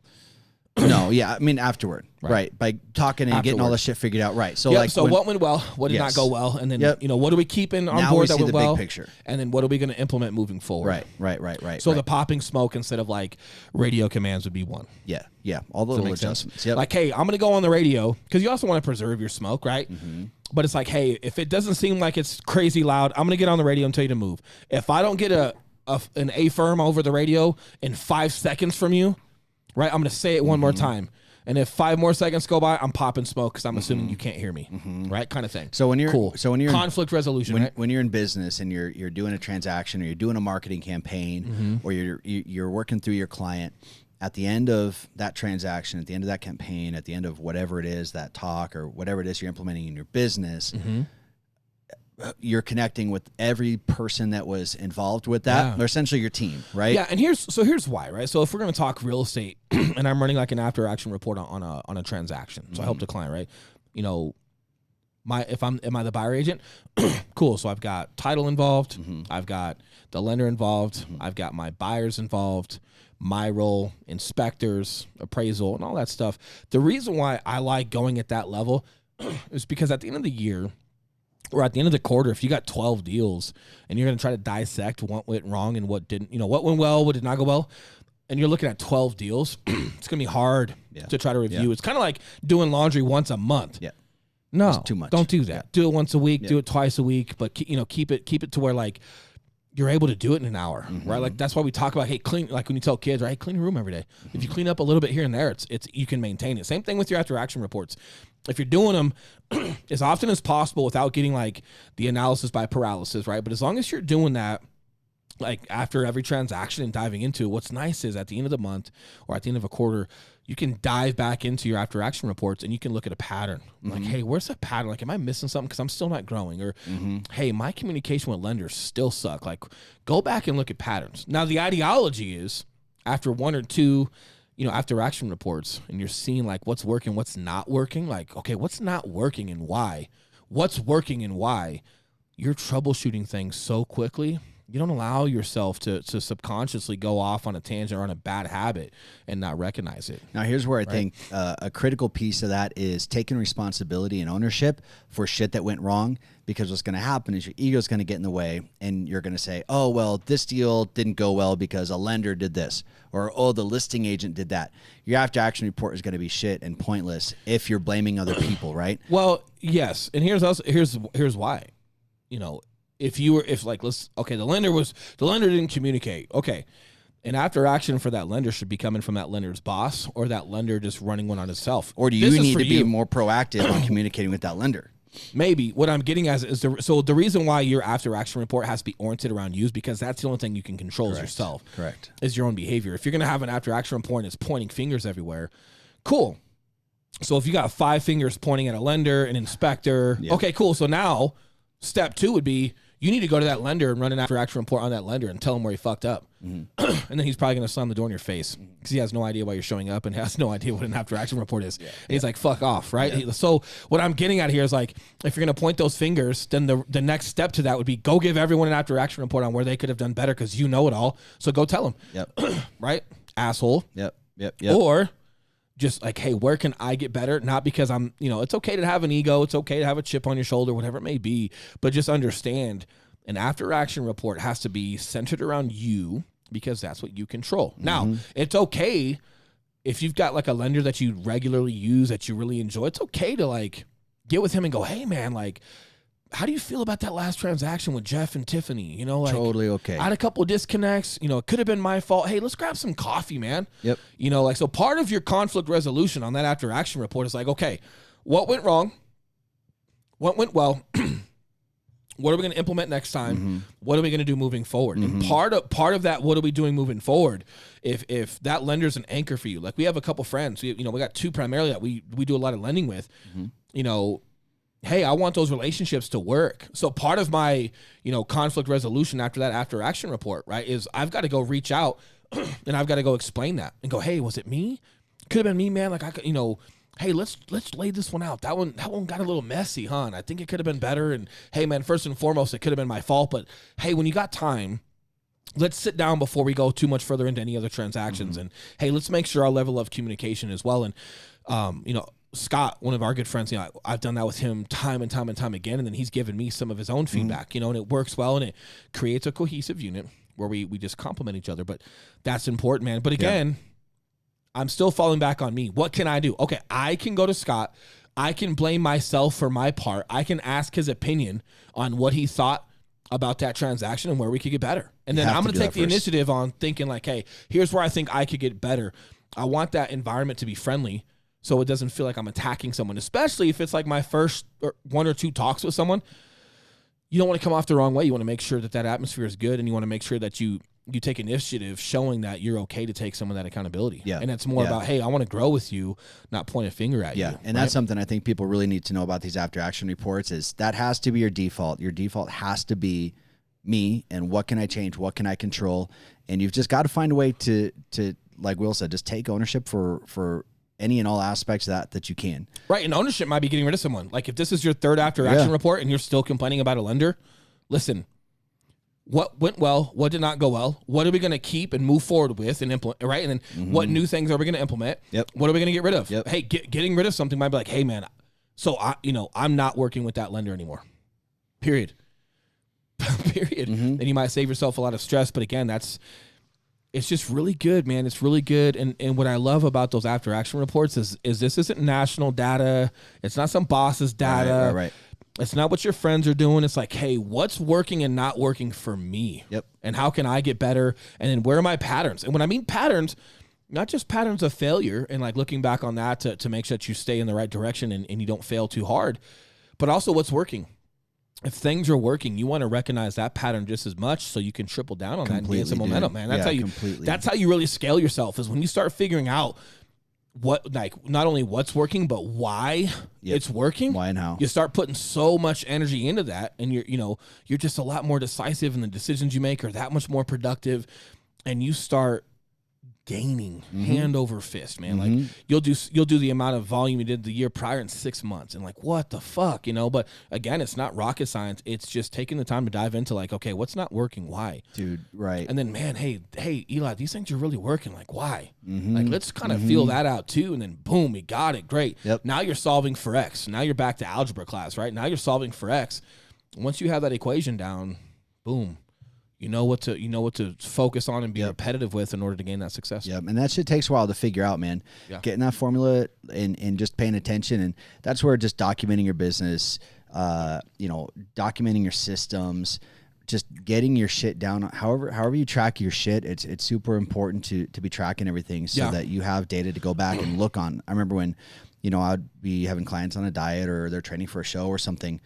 No, I mean afterward, right? By talking and getting all this shit figured out, right? So what went well, what did not go well, and then what are we keeping on board that went well? Big picture. And then what are we going to implement moving forward? Right. So the popping smoke instead of like radio commands would be one. Yeah. All the little adjustments. Like, hey, I'm going to go on the radio because you also want to preserve your smoke, right? But it's like, hey, if it doesn't seem like it's crazy loud, I'm going to get on the radio and tell you to move. If I don't get an A-firm over the radio in 5 seconds from you, right, I'm going to say it one more time. And if 5 more seconds go by, I'm popping smoke because I'm assuming you can't hear me, right? Kind of thing. So when you're conflict resolution, when you're in business and you're doing a transaction or you're doing a marketing campaign or you're working through your client, at the end of that transaction, at the end of that campaign, at the end of whatever it is, that talk or whatever it is you're implementing in your business, you're connecting with every person that was involved with that. They're essentially your team, right? Yeah, and here's why, right? So if we're going to talk real estate and I'm running like an after action report on a transaction. So I helped a client, right? Am I the buyer agent? Cool. So I've got title involved. I've got the lender involved. I've got my buyers involved, my role, inspectors, appraisal, and all that stuff. The reason why I like going at that level is because at the end of the year, or at the end of the quarter, if you got 12 deals and you're going to try to dissect what went wrong and what didn't, what went well, what did not go well, and you're looking at 12 deals, it's going to be hard to try to review. It's kind of like doing laundry once a month. Yeah. No, it's too much. Don't do that. Do it once a week, do it twice a week, but keep it to where like you're able to do it in an hour, right? Like that's why we talk about, hey, clean, like when you tell kids, right, hey, clean your room every day. If you clean up a little bit here and there, it's you can maintain it. Same thing with your after action reports. If you're doing them as often as possible without getting like the analysis by paralysis, right? But as long as you're doing that, like after every transaction and diving into it, what's nice is at the end of the month or at the end of a quarter, you can dive back into your after action reports and you can look at a pattern. Like, hey, where's the pattern? Like, am I missing something? Because I'm still not growing. Or, hey, my communication with lenders still suck. Like, go back and look at patterns. Now, the ideology is after one or two, after action reports, and you're seeing like what's working, what's not working. Like, okay, what's not working and why? What's working and why? You're troubleshooting things so quickly. You don't allow yourself to subconsciously go off on a tangent or on a bad habit and not recognize it. Now, here's where I think a critical piece of that is taking responsibility and ownership for shit that went wrong, because what's going to happen is your ego is going to get in the way and you're going to say, oh, well, this deal didn't go well because a lender did this, or, oh, the listing agent did that. Your after action report is going to be shit and pointless if you're blaming other people, right? Well, yes. And here's why, the lender didn't communicate. Okay. And after action for that lender should be coming from that lender's boss, or that lender just running one on itself. Or do you need to be more proactive on communicating with that lender? Maybe. What I'm getting at is the reason why your after action report has to be oriented around you is because that's the only thing you can control is yourself. Correct. Is your own behavior. If you're going to have an after action report and it's pointing fingers everywhere, cool. So if you got 5 fingers pointing at a lender, an inspector, okay, cool. So now step 2 would be, you need to go to that lender and run an after action report on that lender and tell him where he fucked up. And then he's probably going to slam the door in your face because he has no idea why you're showing up and has no idea what an after action report is. And he's like, fuck off, right? So what I'm getting at here is like, if you're going to point those fingers, then the next step to that would be go give everyone an after action report on where they could have done better, because you know it all. So go tell them, right? Asshole. Yep. Or just like, hey, where can I get better? Not because I'm, it's okay to have an ego. It's okay to have a chip on your shoulder, whatever it may be. But just understand an after action report has to be centered around you, because that's what you control. Now, it's okay if you've got like a lender that you regularly use that you really enjoy. It's okay to like get with him and go, hey, man, like, how do you feel about that last transaction with Jeff and Tiffany? Totally okay. I had a couple of disconnects. It could have been my fault. Hey, let's grab some coffee, man. Yep. So part of your conflict resolution on that after action report is like, okay, what went wrong? What went well? What are we going to implement next time? What are we going to do moving forward? And part of that, what are we doing moving forward? If that lender's an anchor for you, like we have a couple friends, we got 2 primarily that we do a lot of lending with. Hey, I want those relationships to work. So part of my, conflict resolution after that after action report, right, is I've got to go reach out and I've got to go explain that and go, hey, was it me? Could have been me, man. Like I could, hey, let's lay this one out. That one got a little messy, huh? And I think it could have been better. And hey, man, first and foremost, it could have been my fault. But hey, when you got time, let's sit down before we go too much further into any other transactions. And hey, let's make sure our level of communication is well. And Scott, one of our good friends, I've done that with him time and time again. And then he's given me some of his own feedback, and it works well, and it creates a cohesive unit where we just complement each other. But that's important, man. But again, I'm still falling back on me. What can I do? Okay, I can go to Scott. I can blame myself for my part. I can ask his opinion on what he thought about that transaction and where we could get better. And then I'm going to take the initiative on thinking like, hey, here's where I think I could get better. I want that environment to be friendly so it doesn't feel like I'm attacking someone, especially if it's like my first 1 or 2 talks with someone. You don't want to come off the wrong way. You want to make sure that atmosphere is good, and you want to make sure that you take initiative showing that you're okay to take some of that accountability. Yeah. And it's more about, hey, I want to grow with you, not point a finger at you. Yeah. And that's something I think people really need to know about these after action reports is that has to be your default. Your default has to be me and what can I change? What can I control? And you've just got to find a way to like Will said, just take ownership for any and all aspects of that you can. Right. And ownership might be getting rid of someone. Like if this is your third after action report and you're still complaining about a lender, listen, what went well? What did not go well? What are we going to keep and move forward with and implement? Right. And then what new things are we going to implement? Yep. What are we going to get rid of? Yep. Hey, getting rid of something might be like, hey man, so I'm not working with that lender anymore. Period. Period. And you might save yourself a lot of stress. But again, it's just really good, man. It's really good. And what I love about those after action reports is this isn't national data. It's not some boss's data. Right. It's not what your friends are doing. It's like, hey, what's working and not working for me? Yep. And how can I get better? And then where are my patterns? And when I mean patterns, not just patterns of failure and like looking back on that to make sure that you stay in the right direction and you don't fail too hard, but also what's working. If things are working, you want to recognize that pattern just as much so you can triple down on that and gain some momentum, man. That's how you really scale yourself, is when you start figuring out what, like, not only what's working, but why it's working. Why and how. You start putting so much energy into that, and you're just a lot more decisive in the decisions you make, are that much more productive, and you start gaining hand over fist, man. Like you'll do the amount of volume you did the year prior in 6 months, and like, what the fuck, But again, it's not rocket science. It's just taking the time to dive into like, okay, what's not working? Why? Dude, right. And then, man, hey, Eli, these things are really working. Like, why? Like, let's kind of feel that out too. And then boom, we got it. Great. Yep. Now you're solving for X. Now you're back to algebra class, right? Now you're solving for X. Once you have that equation down, boom. You know what to focus on and be repetitive with in order to gain that success. Yep, and that shit takes a while to figure out, man. Yeah. Getting that formula and just paying attention, and that's where just documenting your business, documenting your systems, just getting your shit down. However you track your shit, it's super important to be tracking everything so that you have data to go back and look on. I remember when, I'd be having clients on a diet or they're training for a show or something.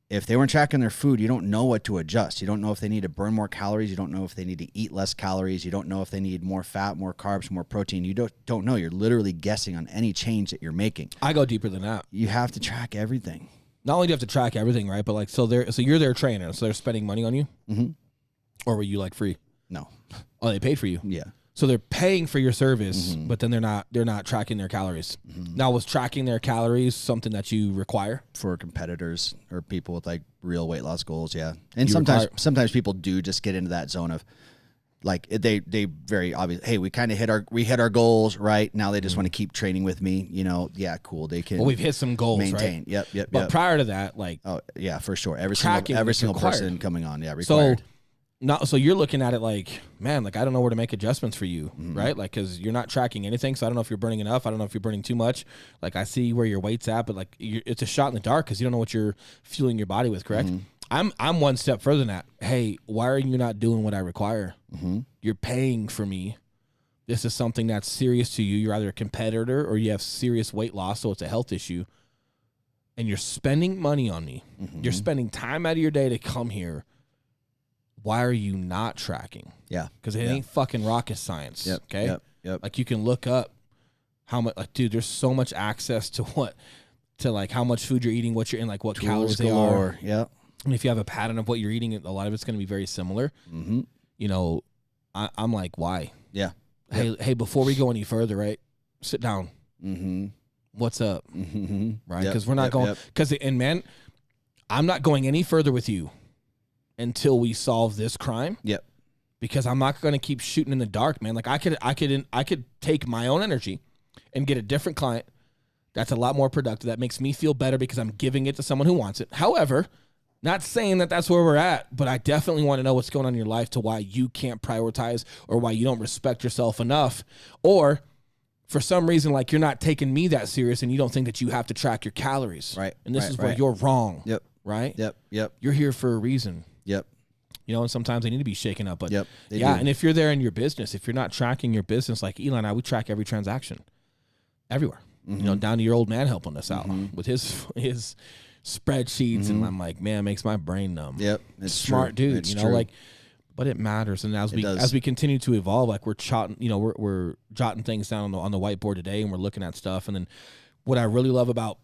If they weren't tracking their food, you don't know what to adjust. You don't know if they need to burn more calories. You don't know if they need to eat less calories. You don't know if they need more fat, more carbs, more protein. You don't know. You're literally guessing on any change that you're making. I go deeper than that. You have to track everything. Not only do you have to track everything, right? But like, so you're their trainer, so they're spending money on you, or were you like free? No. Oh, they paid for you. Yeah. So they're paying for your service, but then they're not tracking their calories. Now, was tracking their calories something that you require for competitors or people with like real weight loss goals? Yeah. And sometimes people do just get into that zone of like they very obvious. Hey, we kind of hit our goals, right? Now they just want to keep training with me. Yeah, cool. They can. Well, we've hit some goals, maintain. Right? Yep. But prior to that, like, oh yeah, for sure. Every single person coming on, required. So you're looking at it like, man, like I don't know where to make adjustments for you, right? Like, because you're not tracking anything, so I don't know if you're burning enough. I don't know if you're burning too much. Like, I see where your weight's at, but like, it's a shot in the dark because you don't know what you're fueling your body with. Correct? I'm one step further than that. Hey, why are you not doing what I require? You're paying for me. This is something that's serious to you. You're either a competitor or you have serious weight loss, so it's a health issue. And you're spending money on me. You're spending time out of your day to come here. Why are you not tracking? Yeah. Because it ain't fucking rocket science. Yep. Okay. Yep. Like you can look up how much, like, dude, there's so much access to like how much food you're eating, what you're in, like what calories they are. Yep. And if you have a pattern of what you're eating, a lot of it's going to be very similar. I'm like, why? Yeah. Hey, before we go any further, right? Sit down. What's up? Right. Because we're not going, and man, I'm not going any further with you until we solve this crime. Yep. Because I'm not going to keep shooting in the dark, man. Like I could take my own energy and get a different client that's a lot more productive, that makes me feel better because I'm giving it to someone who wants it. However, not saying that that's where we're at, but I definitely want to know what's going on in your life to why you can't prioritize or why you don't respect yourself enough, or for some reason, like you're not taking me that serious and you don't think that you have to track your calories. Right. And this is where you're wrong. Yep. Right? Yep. You're here for a reason. Yep. And sometimes they need to be shaken up. But they do. and if you're there in your business, if you're not tracking your business, like Eli and I, we track every transaction everywhere, down to your old man helping us out with his spreadsheets. And I'm like, man, it makes my brain numb. Yep. It's smart true. dude, it's true. like, but it matters. And as we continue to evolve, like we're jotting, we're jotting things down on the whiteboard today, and we're looking at stuff. And then what I really love about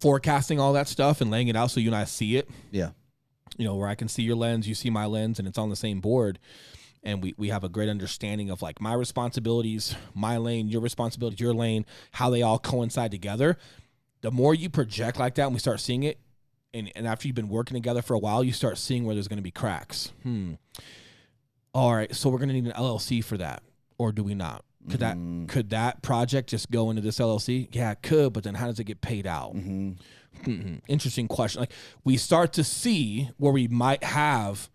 forecasting all that stuff and laying it out so you and I see it. Yeah. Where I can see your lens, you see my lens, and it's on the same board, and we have a great understanding of like my responsibilities, my lane, your responsibilities, your lane, how they all coincide together. The more you project like that and we start seeing it, and after you've been working together for a while, you start seeing where there's going to be cracks. All right, so we're going to need an LLC for that, or do we not? Could that project just go into this LLC? Yeah, it could, but then how does it get paid out? Interesting question. Like we start to see where we might have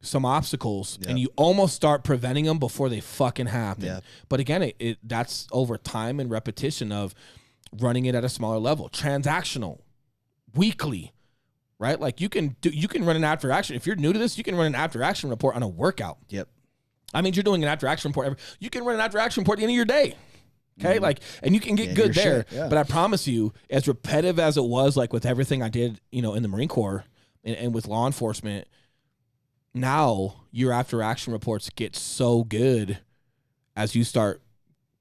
some obstacles, and you almost start preventing them before they fucking happen. Yep. But again, that's over time and repetition of running it at a smaller level, transactional, weekly, right? Like you can run an after action. If you're new to this, you can run an after action report on a workout. Yep. I mean, you're doing an after action report. You can run an after action report at the end of your day. Okay. Like, and you can get good there, but I promise you, as repetitive as it was, like with everything I did, in the Marine Corps and with law enforcement, now your after action reports get so good as you start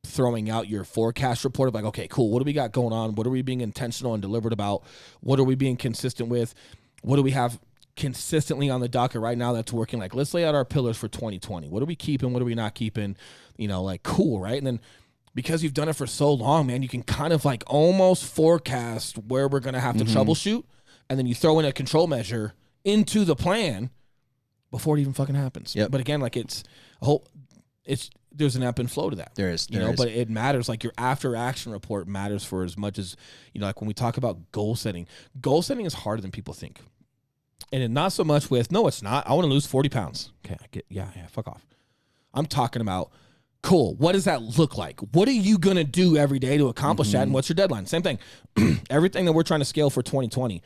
throwing out your forecast report of like, okay, cool. What do we got going on? What are we being intentional and deliberate about? What are we being consistent with? What do we have consistently on the docket right now that's working? Like, let's lay out our pillars for 2020. What are we keeping? What are we not keeping? Like cool. Right. And then because you've done it for so long, man, you can kind of like almost forecast where we're going to have to troubleshoot. And then you throw in a control measure into the plan before it even fucking happens. Yep. But again, like there's an ebb and flow to that. There is. But it matters. Like your after action report matters for as much as, like when we talk about goal setting is harder than people think. And not so much with, no, it's not. I want to lose 40 pounds. Okay. Fuck off. I'm talking about, cool. What does that look like? What are you going to do every day to accomplish that? And what's your deadline? Same thing. Everything that we're trying to scale for 2020.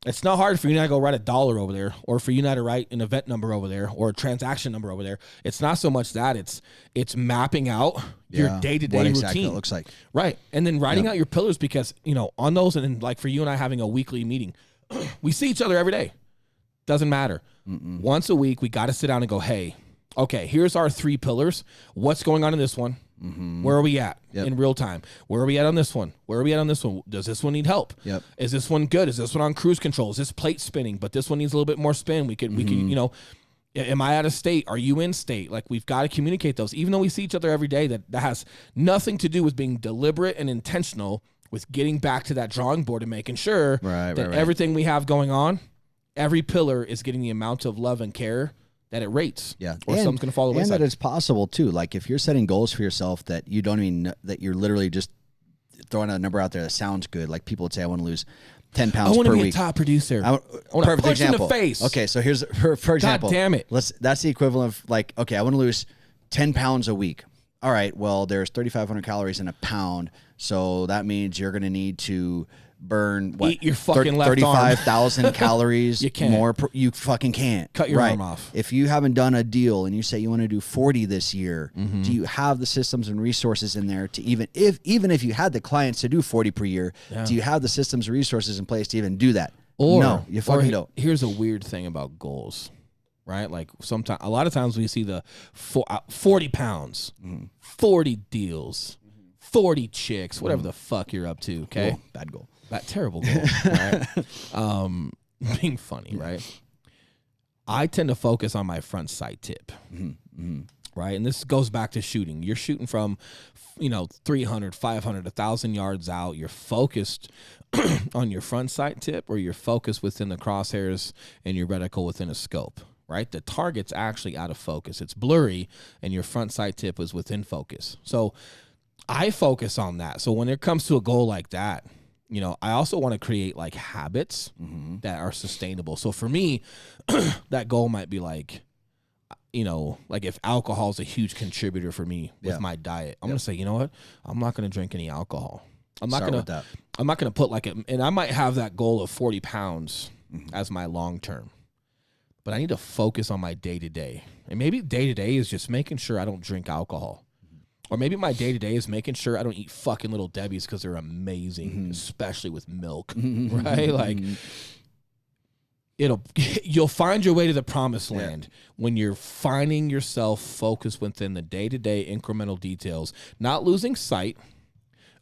It's not hard for you to go write $1 over there, or for you to write an event number over there, or a transaction number over there. It's not so much that it's mapping out your day-to-day routine. Exactly it looks like. Right. And then writing out your pillars, because, on those, and then like for you and I having a weekly meeting, we see each other every day. Doesn't matter. Once a week, we got to sit down and go, hey, okay, here's our 3 pillars. What's going on in this one? Where are we at in real time? Where are we at on this one? Where are we at on this one? Does this one need help? Yep. Is this one good? Is this one on cruise control? Is this plate spinning? But this one needs a little bit more spin. We could, am I out of state? Are you in state? Like we've got to communicate those, even though we see each other every day. That has nothing to do with being deliberate and intentional with getting back to that drawing board and making sure that everything we have going on, every pillar is getting the amount of love and care that it rates. Yeah. Or something's going to fall away. And that it's possible too. Like if you're setting goals for yourself that you don't even know, that you're literally just throwing a number out there that sounds good. Like people would say, I want to lose 10 pounds per week. I want to be a top producer. I want to punch example. In the face. Okay. So here's, for example. God damn it. That's the equivalent of like, okay, I want to lose 10 pounds a week. All right. Well, there's 3,500 calories in a pound. So that means you're going to need to burn eat your fucking left 35,000 calories you can't. more you fucking can't cut your arm off. If you haven't done a deal and you say you want to do 40 this year, do you have the systems and resources in there to even if you had the clients to do 40 per year, do you have the systems and resources in place to even do that? No, you fucking don't. Here's a weird thing about goals, right? Like a lot of times we see the 40 pounds, 40 deals, 40 chicks, whatever the fuck you're up to. Okay. Cool. Bad goal. That terrible goal, right? Being funny, right? I tend to focus on my front sight tip, right? And this goes back to shooting. You're shooting from, 300, 500, 1,000 yards out. You're focused on your front sight tip, or you're focused within the crosshairs and your reticle within a scope, right? The target's actually out of focus. It's blurry, and your front sight tip is within focus. So I focus on that. So when it comes to a goal like that, I also want to create like habits that are sustainable. So for me, that goal might be like, like if alcohol is a huge contributor for me with my diet, I'm going to say, you know what? I'm not going to drink any alcohol. I'm not going to put like and I might have that goal of 40 pounds as my long term, but I need to focus on my day to day. And maybe day to day is just making sure I don't drink alcohol. Or maybe my day-to-day is making sure I don't eat fucking Little Debbie's because they're amazing, especially with milk, right? Like, you'll find your way to the promised land when you're finding yourself focused within the day-to-day incremental details, not losing sight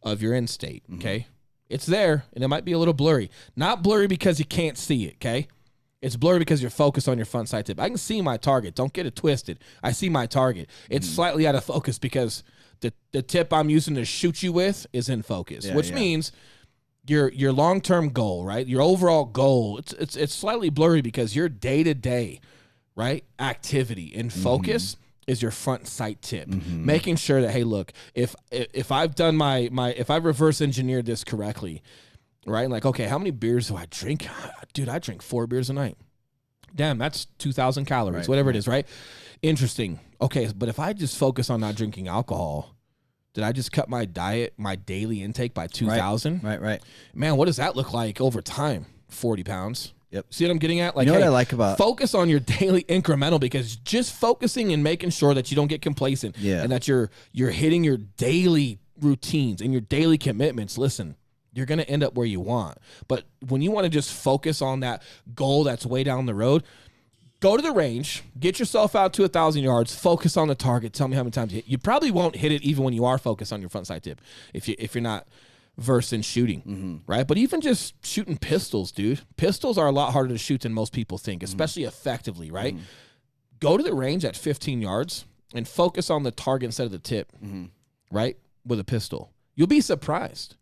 of your end state, okay? It's there, and it might be a little blurry. Not blurry because you can't see it, okay? It's blurry because you're focused on your front side tip. I can see my target. Don't get it twisted. I see my target. It's slightly out of focus because the tip I'm using to shoot you with is in focus, which means your long-term goal, right? Your overall goal, it's slightly blurry because your day-to-day, right, activity and focus is your front sight tip. Making sure that, hey, look, if I've done if I reverse engineered this correctly, right? Like, okay, how many beers do I drink? Dude, I drink 4 beers a night. Damn, that's 2,000 calories, whatever it is, right? Interesting. Okay, but if I just focus on not drinking alcohol, did I just cut my diet, my daily intake by 2,000? Right. Man, what does that look like over time? 40 pounds. Yep. See what I'm getting at? Like, you know what I like about focus on your daily incremental, because just focusing and making sure that you don't get complacent and that you're hitting your daily routines and your daily commitments. Listen, you're going to end up where you want. But when you want to just focus on that goal that's way down the road, go to the range, get yourself out to 1,000 yards, focus on the target. Tell me how many times you hit. You probably won't hit it even when you are focused on your front side tip if you're not versed in shooting, right? But even just shooting pistols, dude. Pistols are a lot harder to shoot than most people think, especially effectively, right? Go to the range at 15 yards and focus on the target instead of the tip, right, with a pistol. You'll be surprised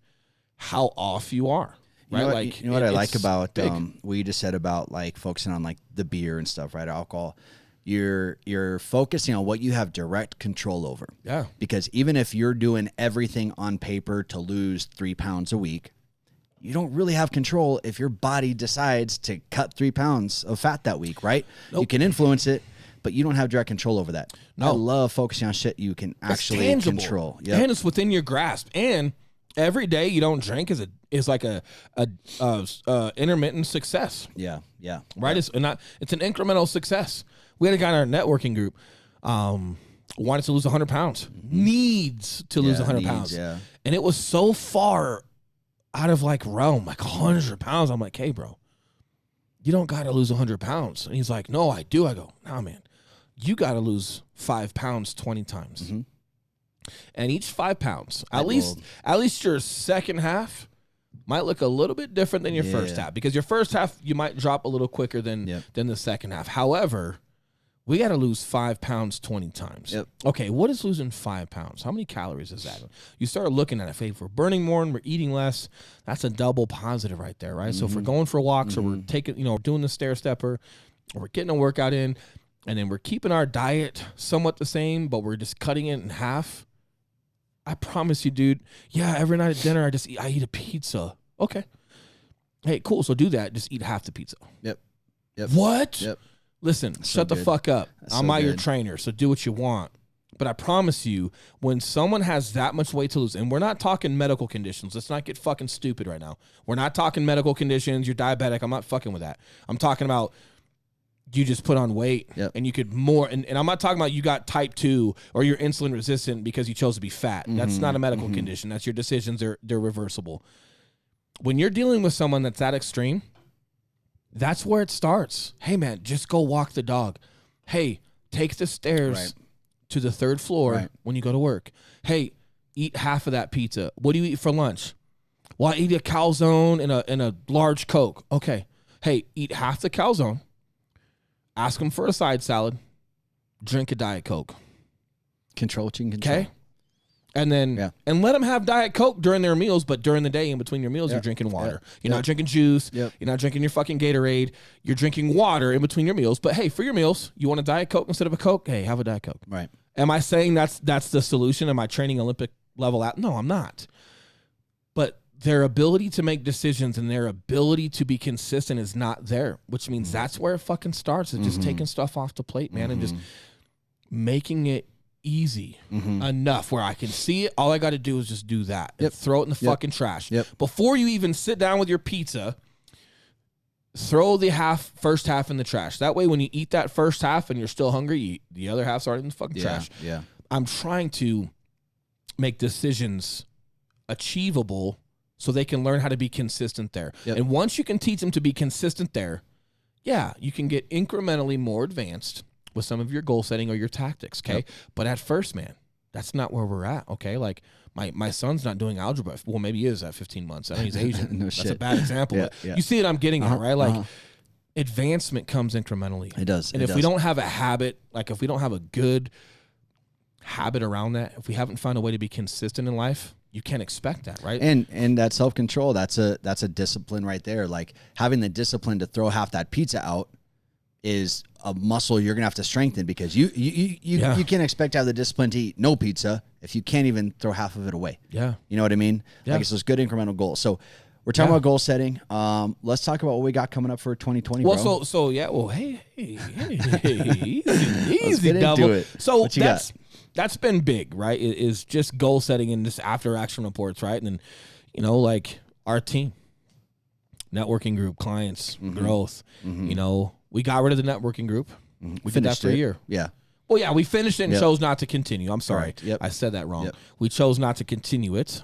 how off you are. Right? You know what I like about what you just said about like focusing on like the beer and stuff, right? Alcohol. You're focusing on what you have direct control over. Yeah. Because even if you're doing everything on paper to lose 3 pounds a week, you don't really have control if your body decides to cut 3 pounds of fat that week, right? Nope. You can influence it, but you don't have direct control over that. No. I love focusing on shit you can actually control. Yep. And it's within your grasp. And every day you don't drink is like a intermittent success. Yeah. Right? It's an incremental success. We had a guy in our networking group wanted to lose 100 pounds. Needs to lose 100 pounds. Yeah. And it was so far out of like realm, like 100 pounds. I'm like, hey, bro, you don't got to lose 100 pounds. And he's like, no, I do. I go, nah, man, you got to lose 5 pounds 20 times. And each 5 pounds, at least your second half might look a little bit different than your first half, because your first half you might drop a little quicker than the second half. However, we got to lose 5 pounds 20 times. Okay, what is losing 5 pounds? How many calories is that? You start looking at it. If we're burning more and we're eating less, that's a double positive right there, right? So if we're going for walks or we're taking, doing the stair stepper, or we're getting a workout in, and then we're keeping our diet somewhat the same, but we're just cutting it in half, I promise you, dude. Yeah, every night at dinner, I eat a pizza. Okay. Hey, cool. So do that. Just eat half the pizza. Yep. What? Yep. Listen, shut the fuck up. I'm not your trainer, so do what you want. But I promise you, when someone has that much weight to lose, and we're not talking medical conditions. Let's not get fucking stupid right now. We're not talking medical conditions. You're diabetic. I'm not fucking with that. I'm talking about you just put on weight and you could more. And I'm not talking about you got type 2 or you're insulin resistant because you chose to be fat. That's not a medical condition. That's your decisions. They're reversible. When you're dealing with someone that's that extreme, that's where it starts. Hey, man, just go walk the dog. Hey, take the stairs to the 3rd floor when you go to work. Hey, eat half of that pizza. What do you eat for lunch? Well, I eat a calzone and a large Coke. Okay. Hey, eat half the calzone. Ask them for a side salad. Drink a Diet Coke. Control what you can control. Okay. And then and let them have Diet Coke during their meals, but during the day in between your meals, you're drinking water. You're not drinking juice. You're not drinking your fucking Gatorade. You're drinking water in between your meals. But hey, for your meals, you want a Diet Coke instead of a Coke? Hey, have a Diet Coke. Right. Am I saying that's the solution? Am I training Olympic level out? No, I'm not. But their ability to make decisions and their ability to be consistent is not there, which means that's where it fucking starts. It's just taking stuff off the plate, man, and just making it easy enough where I can see it. All I got to do is just do that. Throw it in the fucking trash. Before you even sit down with your pizza, throw the first half in the trash. That way, when you eat that first half and you're still hungry, the other half's already in the fucking trash. I'm trying to make decisions achievable so they can learn how to be consistent there. And once you can teach them to be consistent there, you can get incrementally more advanced with some of your goal setting or your tactics, okay? But at first, man, that's not where we're at, okay? Like, my son's not doing algebra. Well, maybe he is at 15 months. I know he's Asian. That's a bad example. But you see what I'm getting at, right? Like, advancement comes incrementally. It does. And if we don't have a habit, like if we don't have a good habit around that, if we haven't found a way to be consistent in life, you can't expect that, right? And that self-control, that's a discipline right there. Like having the discipline to throw half that pizza out is a muscle you're gonna have to strengthen, because you can't expect to have the discipline to eat no pizza if you can't even throw half of it away. Yeah. You know what I mean? Yeah. Like it's those good incremental goals. So we're talking about goal setting. Let's talk about what we got coming up for 2020. Well, bro. so yeah. Well, hey, easy, Let's get double. into it. So What you got? that's been big, right? It is just goal setting and just after action reports, right? And then, like our team, networking group, clients, growth. We got rid of the networking group. We did that for a year. Yeah. Well, yeah, we finished it and chose not to continue. I'm sorry. Right. Yep. I said that wrong. Yep. We chose not to continue it.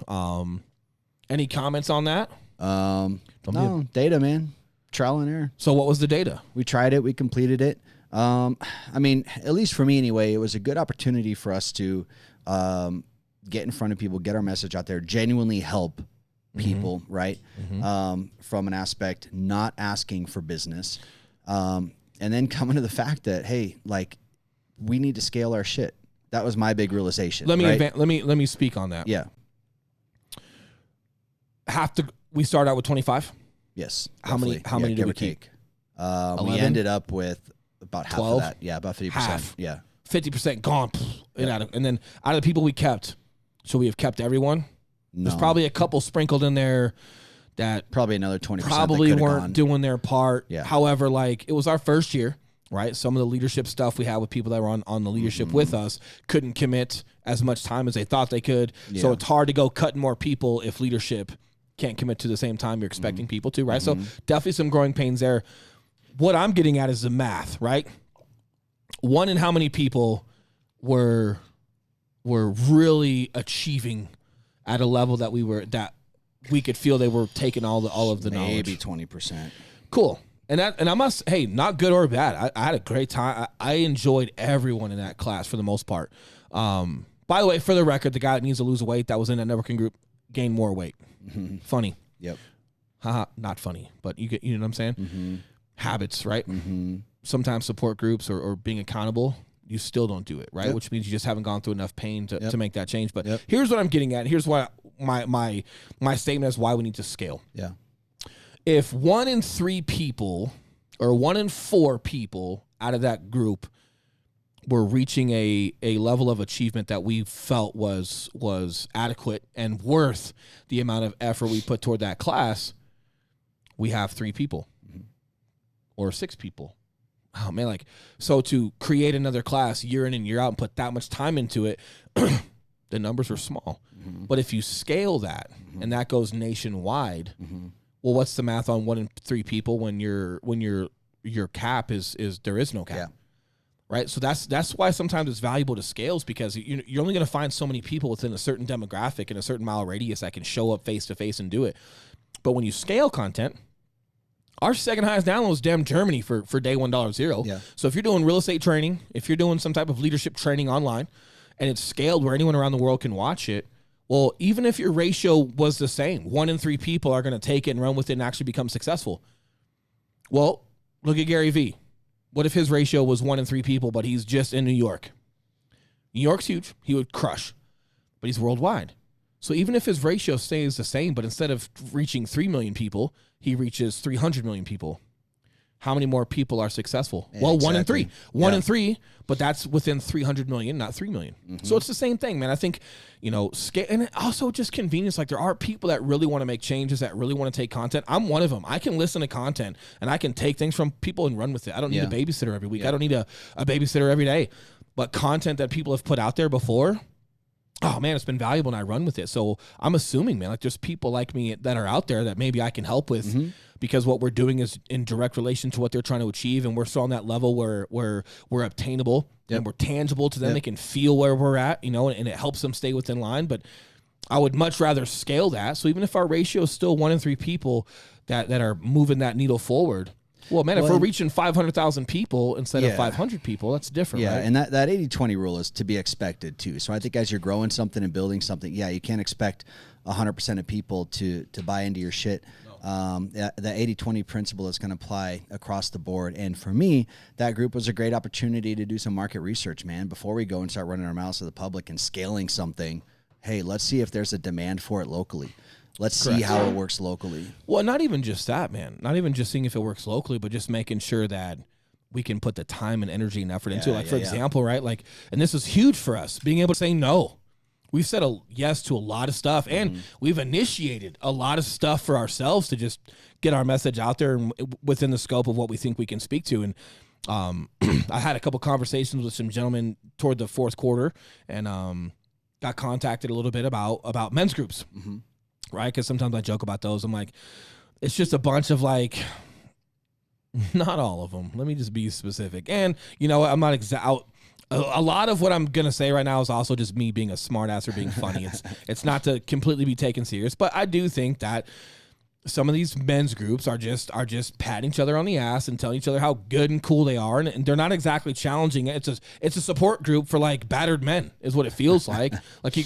Any comments on that? No, data, man. Trial and error. So what was the data? We tried it. We completed it. I mean, at least for me anyway, it was a good opportunity for us to get in front of people, get our message out there, genuinely help people, right? From an aspect, not asking for business. And then coming to the fact that, hey, like, we need to scale our shit. That was my big realization. Let me right? let me speak on that. Yeah. We start out with 25. Yes. How many definitely. did we give or keep? take. We ended up with about half 12? of that. Yeah, about 50%. Half. Yeah. 50% gone. And then out of the people we kept, so we have kept everyone. No. There's probably a couple sprinkled in there that Probably another 20% probably that weren't gone. doing their part. Yeah. However, like, it was our first year, right? Some of the leadership stuff we had with people that were on the leadership with us couldn't commit as much time as they thought they could. So Yeah. it's hard to go cutting more people if leadership can't commit to the same time you're expecting people to, right? So definitely some growing pains there. What I'm getting at is the math, right? One in how many people were really achieving at a level that we could feel they were taking all of the knowledge. Maybe 20%. Cool. And I must, hey, not good or bad. I had a great time. I enjoyed everyone in that class for the most part. By the way, for the record, the guy that needs to lose weight that was in that networking group gained more weight. Funny. Yep. Haha, not funny, but you know what I'm saying? Habits, right? Sometimes support groups or being accountable, you still don't do it, right? Which means you just haven't gone through enough pain to make that change. But here's what I'm getting at. Here's why my statement is why we need to scale. Yeah. If 1 in 3 people or 1 in 4 people out of that group were reaching a level of achievement that we felt was adequate and worth the amount of effort we put toward that class, we have 3 people or 6 people. Oh man, like, so to create another class year in and year out and put that much time into it, the numbers are small. But if you scale that and that goes nationwide, well, what's the math on 1 in 3 people when your cap is there is no cap? Yeah. Right. So that's why sometimes it's valuable to scales, because you're only going to find so many people within a certain demographic and a certain mile radius that can show up face to face and do it. But when you scale content, our second highest download is damn Germany for day $1.0. Yeah. So if you're doing real estate training, if you're doing some type of leadership training online and it's scaled where anyone around the world can watch it, well, even if your ratio was the same, 1 in 3 people are going to take it and run with it and actually become successful. Well, look at Gary Vee. What if his ratio was 1 in 3 people, but he's just in New York? New York's huge. He would crush, but he's worldwide. So even if his ratio stays the same, but instead of reaching 3 million people, he reaches 300 million people, how many more people are successful? Yeah, well, 1 in 3. exactly. 1 in 3, but that's within 300 million, not 3 million. So it's the same thing, man. I think, scale, and also just convenience. Like, there are people that really want to make changes, that really want to take content. I'm one of them. I can listen to content and I can take things from people and run with it. I don't need a babysitter every week. I don't need a babysitter every day. But content that people have put out there before, oh man, it's been valuable and I run with it. So I'm assuming, man, like, there's people like me that are out there that maybe I can help with, because what we're doing is in direct relation to what they're trying to achieve, and we're still on that level where we're obtainable and we're tangible to them. They can feel where we're at, and it helps them stay within line. But I would much rather scale that. So even if our ratio is still 1 in 3 people that are moving that needle forward, well, man, if we're reaching 500,000 people instead of 500 people, that's different, right? And that 80-20 rule is to be expected too. So I think as you're growing something and building something, you can't expect 100% of people to buy into your shit. The 80-20 principle is going to apply across the board. And for me, that group was a great opportunity to do some market research, man. Before we go and start running our mouths to the public and scaling something, hey, let's see if there's a demand for it locally. Let's see how it works locally. Well, not even just that, man. Not even just seeing if it works locally, but just making sure that we can put the time and energy and effort into it. Like, for example, right? Like, and this is huge for us, being able to say no. We've said a yes to a lot of stuff, and we've initiated a lot of stuff for ourselves to just get our message out there and within the scope of what we think we can speak to. And I had a couple conversations with some gentlemen toward the fourth quarter, and got contacted a little bit about men's groups, right? Because sometimes I joke about those. I'm like, it's just a bunch of like, not all of them. Let me just be specific. And you know, I'm not out. A lot of what I'm going to say right now is also just me being a smartass or being funny. It's not to completely be taken serious, but I do think that some of these men's groups are just patting each other on the ass and telling each other how good and cool they are, and they're not exactly challenging it. It's a support group for like battered men is what it feels like. Like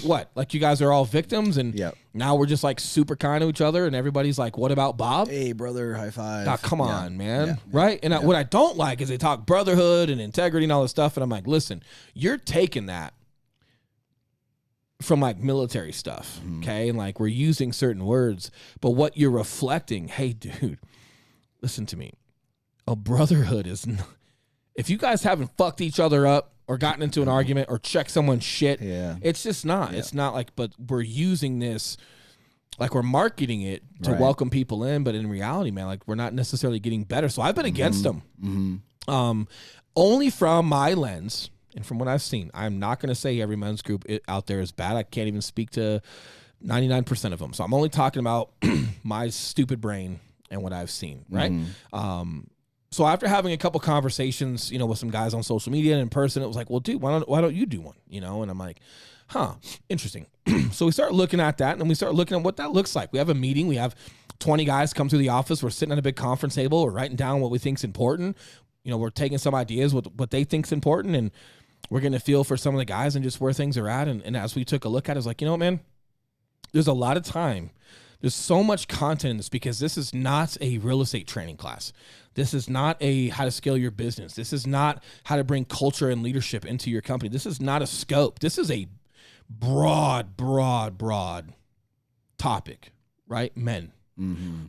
you guys are all victims, and now we're just like super kind to each other, and everybody's like, "What about Bob? Hey, brother, high five!" Now, come on, man, right? And what I don't like is they talk brotherhood and integrity and all this stuff, and I'm like, listen, you're taking that from like military stuff, okay? And like we're using certain words, but what you're reflecting, hey dude, listen to me. A brotherhood is not, if you guys haven't fucked each other up or gotten into an argument or checked someone's shit, it's just not. It's not like, but we're using this like we're marketing it to welcome people in, but in reality, man, like we're not necessarily getting better. So I've been against them. Only from my lens. And from what I've seen, I'm not going to say every men's group out there is bad. I can't even speak to 99% of them. So I'm only talking about my stupid brain and what I've seen, right? So after having a couple conversations, you know, with some guys on social media and in person, it was like, well, dude, why don't you do one? You know, and I'm like, interesting. So we start looking at that, and we start looking at what that looks like. We have a meeting. We have 20 guys come through the office. We're sitting at a big conference table. We're writing down what we think is important. You know, we're taking some ideas, what they think is important, and we're getting a feel for some of the guys and just where things are at. And as we took a look at it, I was like, you know what, man, there's a lot of time. There's so much content in this because this is not a real estate training class. This is not a how to scale your business. This is not how to bring culture and leadership into your company. This is not a scope. This is a broad topic, right? Men.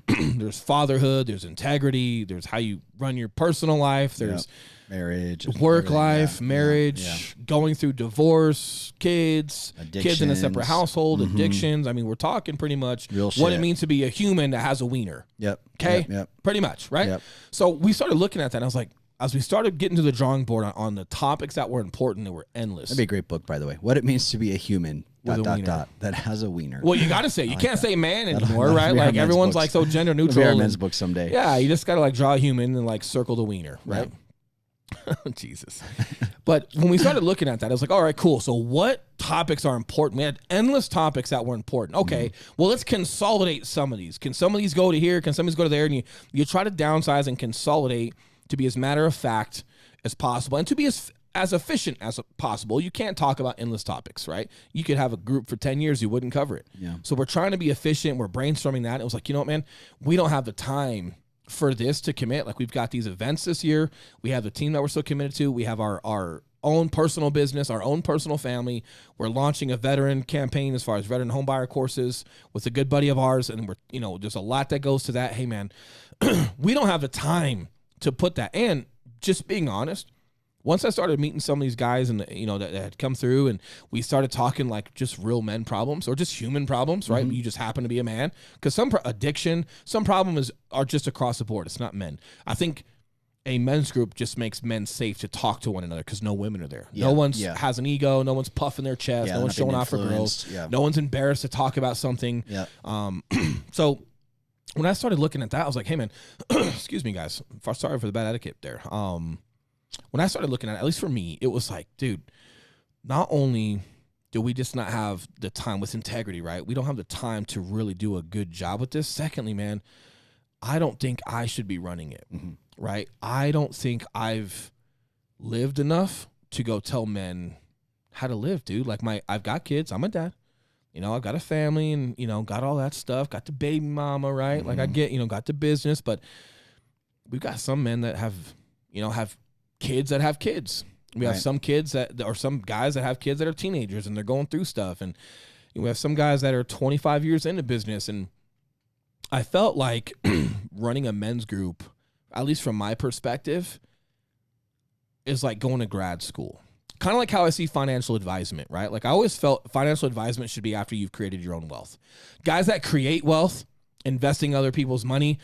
There's fatherhood, there's integrity, there's how you run your personal life, there's marriage, work life, marriage, going through divorce, kids in a separate household, addictions. I mean, we're talking pretty much what it means to be a human that has a wiener. Okay? Pretty much, right? So we started looking at that, and I was like, as we started getting to the drawing board on the topics that were important, that were endless. That'd be a great book, by the way. What it means to be a human that has a wiener. Well, you got to say, you can't say man anymore, right? Like everyone's like so gender neutral. Our men's book someday. Yeah, you just got to like draw a human and like circle the wiener, right? Jesus. But when we started looking at that, I was like, all right, cool. So what topics are important? We had endless topics that were important. Okay, well, let's consolidate some of these. Can some of these go to here? Can some of these go to there? And you try to downsize and consolidate to be as matter of fact as possible and to be as efficient as possible. You can't talk about endless topics, right? You could have a group for 10 years, you wouldn't cover it. So we're trying to be efficient. We're brainstorming that. It was like, you know what, man, we don't have the time for this to commit. Like, we've got these events this year. We have the team that we're so committed to. We have our own personal business, our own personal family. We're launching a veteran campaign as far as veteran homebuyer courses with a good buddy of ours. And we're, you know, there's a lot that goes to that. Hey man, we don't have the time to put that. And just being honest, once I started meeting some of these guys and, you know, that had come through, and we started talking like just real men problems or just human problems, right? You just happen to be a man, because some addiction, some problems are just across the board. It's not men. I think a men's group just makes men safe to talk to one another because no women are there. No one has an ego. No one's puffing their chest. No one's showing off for girls. No one's embarrassed to talk about something. So when I started looking at that, I was like, hey man, excuse me guys, sorry for the bad etiquette there. When I started looking at it, at least for me, it was like, dude, not only do we just not have the time with integrity, right? We don't have the time to really do a good job with this. Secondly, man, I don't think I should be running it, right? I don't think I've lived enough to go tell men how to live, dude. Like I've got kids. I'm a dad. I've got a family and, got all that stuff, got the baby mama, right? Like I get, got the business, but we've got some men that have kids that have kids. We have some kids or some guys that have kids that are teenagers and they're going through stuff. And we have some guys that are 25 years into business. And I felt like running a men's group, at least from my perspective, is like going to grad school. Kind of like how I see financial advisement, right? Like I always felt financial advisement should be after you've created your own wealth. Guys that create wealth, investing other people's money,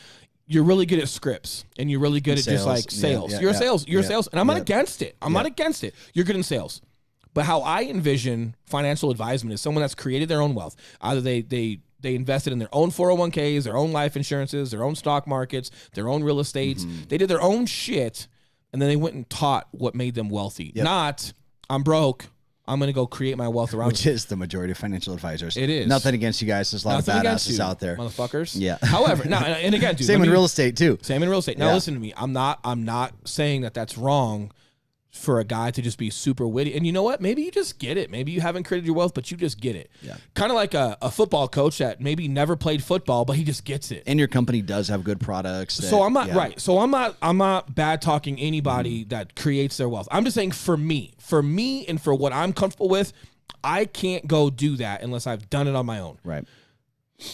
you're really good at scripts and you're really good at just like sales. You're a sales. You're a sales. And I'm not against it. I'm not against it. You're good in sales. But how I envision financial advisement is someone that's created their own wealth. Either they invested in their own 401ks, their own life insurances, their own stock markets, their own real estates. They did their own shit, and then they went and taught what made them wealthy. Not, I'm broke, I'm going to go create my wealth around Which is the majority of financial advisors. It is. Nothing against you guys. There's a lot of badasses out there. Motherfuckers. Yeah. However, now, and again, dude. Same in real estate, too. Same in real estate. Now, listen to me. I'm not saying that that's wrong for a guy to just be super witty. And you know what? Maybe you just get it. Maybe you haven't created your wealth, but you just get it. Yeah. Kind of like a football coach that maybe never played football, but he just gets it. And your company does have good products. So I'm not right. So I'm not bad talking anybody that creates their wealth. I'm just saying for me and for what I'm comfortable with, I can't go do that unless I've done it on my own. Right.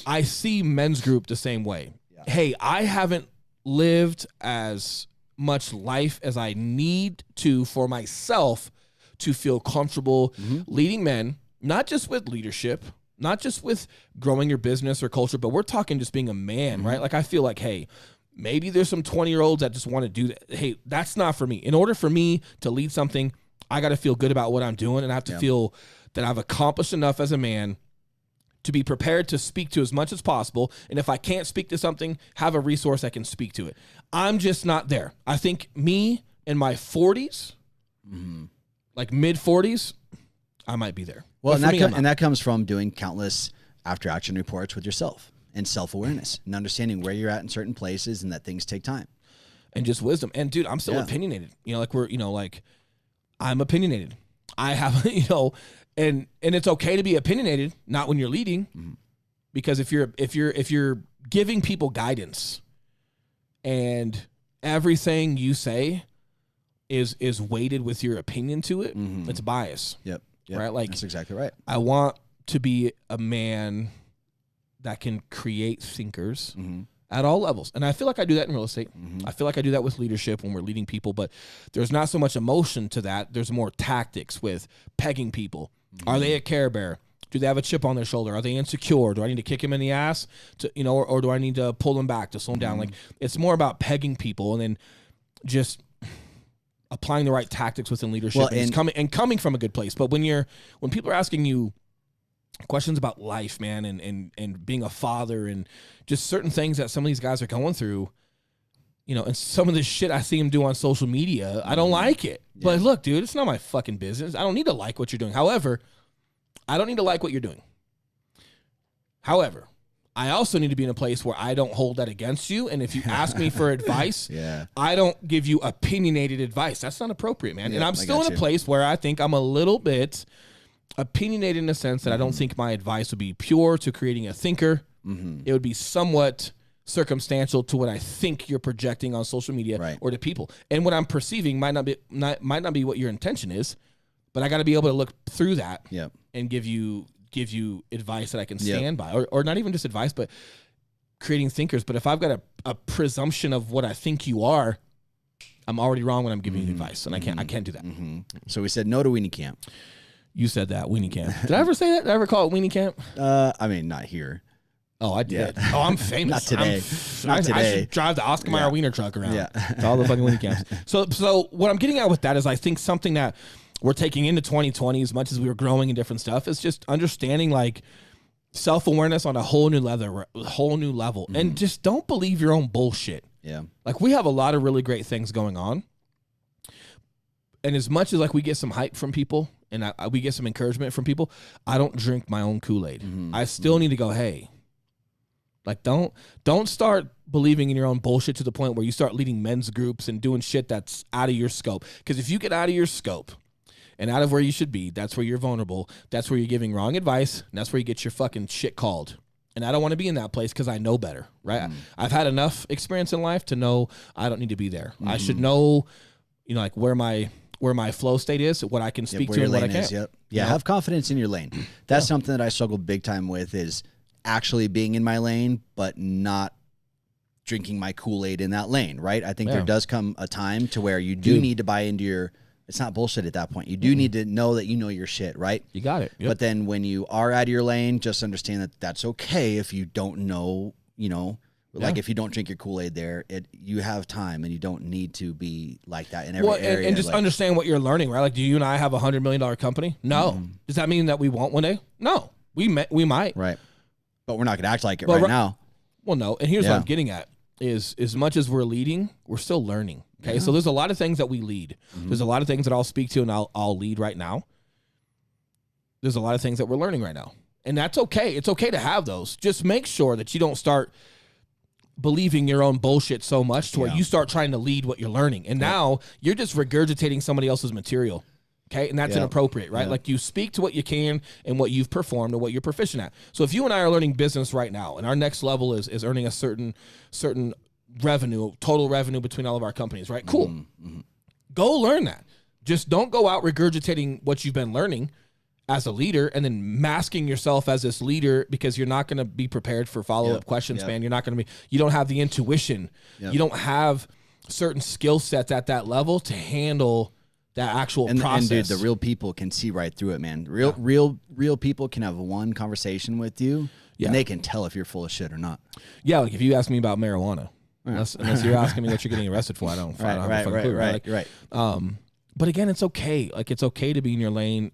I see men's group the same way. Yeah. Hey, I haven't lived as much life as I need to for myself to feel comfortable leading men, not just with leadership, not just with growing your business or culture, but we're talking just being a man, right? Like I feel like, hey, maybe there's some 20-year-olds that just want to do that. Hey, that's not for me. In order for me to lead something, I got to feel good about what I'm doing, and I have to feel that I've accomplished enough as a man to be prepared to speak to as much as possible. And if I can't speak to something, have a resource that can speak to it. I'm just not there. I think me in my 40s, like mid 40s, I might be there. Well, and that comes from doing countless after action reports with yourself and self-awareness and understanding where you're at in certain places and that things take time. And just wisdom. And dude, I'm still opinionated. I'm opinionated. I have, and it's okay to be opinionated, not when you're leading, because if you're giving people guidance and everything you say is weighted with your opinion to it, it's bias. Yep. Right? Like that's exactly right. I want to be a man that can create thinkers at all levels. And I feel like I do that in real estate. I feel like I do that with leadership when we're leading people, but there's not so much emotion to that. There's more tactics with pegging people. Are they a Care Bear? Do they have a chip on their shoulder? Are they insecure? Do I need to kick him in the ass to, or do I need to pull them back to slow them down? Like it's more about pegging people and then just applying the right tactics within leadership and coming from a good place. But when people are asking you questions about life, man, and being a father and just certain things that some of these guys are going through, and some of the shit I see them do on social media, I don't like it. Yeah. But look, dude, it's not my fucking business. I don't need to like what you're doing. However, I don't need to like what you're doing. However, I also need to be in a place where I don't hold that against you. And if you ask me for advice, I don't give you opinionated advice. That's not appropriate, man. And I'm still in a place where I think I'm a little bit opinionated in the sense that I don't think my advice would be pure to creating a thinker. It would be somewhat circumstantial to what I think you're projecting on social media or to people. And what I'm perceiving might not be what your intention is, but I got to be able to look through that and give you advice that I can stand by, or not even just advice, but creating thinkers. But if I've got a presumption of what I think you are, I'm already wrong when I'm giving you advice, and I can't do that. So we said no to Weenie Camp. You said that, Weenie Camp. Did I ever say that? Did I ever call it Weenie Camp? I mean, not here. Oh, I did. Oh, I'm famous. Not today. I should drive the Oscar Mayer Wiener truck around to all the fucking Weenie Camps. So what I'm getting at with that is I think something that we're taking into 2020 as much as we were growing in different stuff is just understanding like self-awareness on a whole new level. And just don't believe your own bullshit. Yeah. Like we have a lot of really great things going on. And as much as like we get some hype from people and we get some encouragement from people, I don't drink my own Kool-Aid. I still need to go, hey, like don't start believing in your own bullshit to the point where you start leading men's groups and doing shit that's out of your scope. Because if you get out of your scope and out of where you should be. That's where you're vulnerable. That's where you're giving wrong advice. And that's where you get your fucking shit called. And I don't want to be in that place because I know better, right? I've had enough experience in life to know I don't need to be there. I should know, like where my flow state is, what I can speak to and what I can't. Yeah, have confidence in your lane. That's something that I struggle big time with, is actually being in my lane, but not drinking my Kool-Aid in that lane, right? I think there does come a time to where you do need to buy into your, it's not bullshit at that point. You do need to know that you know your shit, right? You got it. Yep. But then when you are out of your lane, just understand that that's okay if you don't know, like if you don't drink your Kool-Aid there, you have time and you don't need to be like that in every area. And just understand what you're learning, right? Like, do you and I have $100 million company? No. Does that mean that we won't one day? No. We might. Right. But we're not going to act like it right now. Well, no. And here's what I'm getting at is, as much as we're leading, we're still learning. Okay. So there's a lot of things that we lead. There's a lot of things that I'll speak to and I'll lead right now. There's a lot of things that we're learning right now. And that's okay. It's okay to have those. Just make sure that you don't start believing your own bullshit so much to where you start trying to lead what you're learning. And now you're just regurgitating somebody else's material. Okay. And that's inappropriate, right? Like, you speak to what you can and what you've performed and what you're proficient at. So if you and I are learning business right now and our next level is earning a certain revenue, total revenue between all of our companies, right? Cool. Go learn that. Just don't go out regurgitating what you've been learning as a leader and then masking yourself as this leader because you're not going to be prepared for follow-up questions, man. You're not going to be, you don't have the intuition. You don't have certain skill sets at that level to handle that actual process. And dude, the real people can see right through it, man. Real people can have one conversation with you and they can tell if you're full of shit or not. Yeah. Like if you ask me about marijuana, unless you're asking me what you're getting arrested for, I don't have a fucking clue. Right. But again, it's okay. Like, it's okay to be in your lane.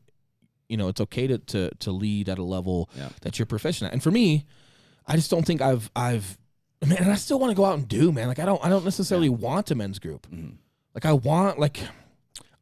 It's okay to lead at a level that you're proficient at. And for me, I just don't think I've man, and I still want to go out and do, man. Like, I don't necessarily want a men's group. Like,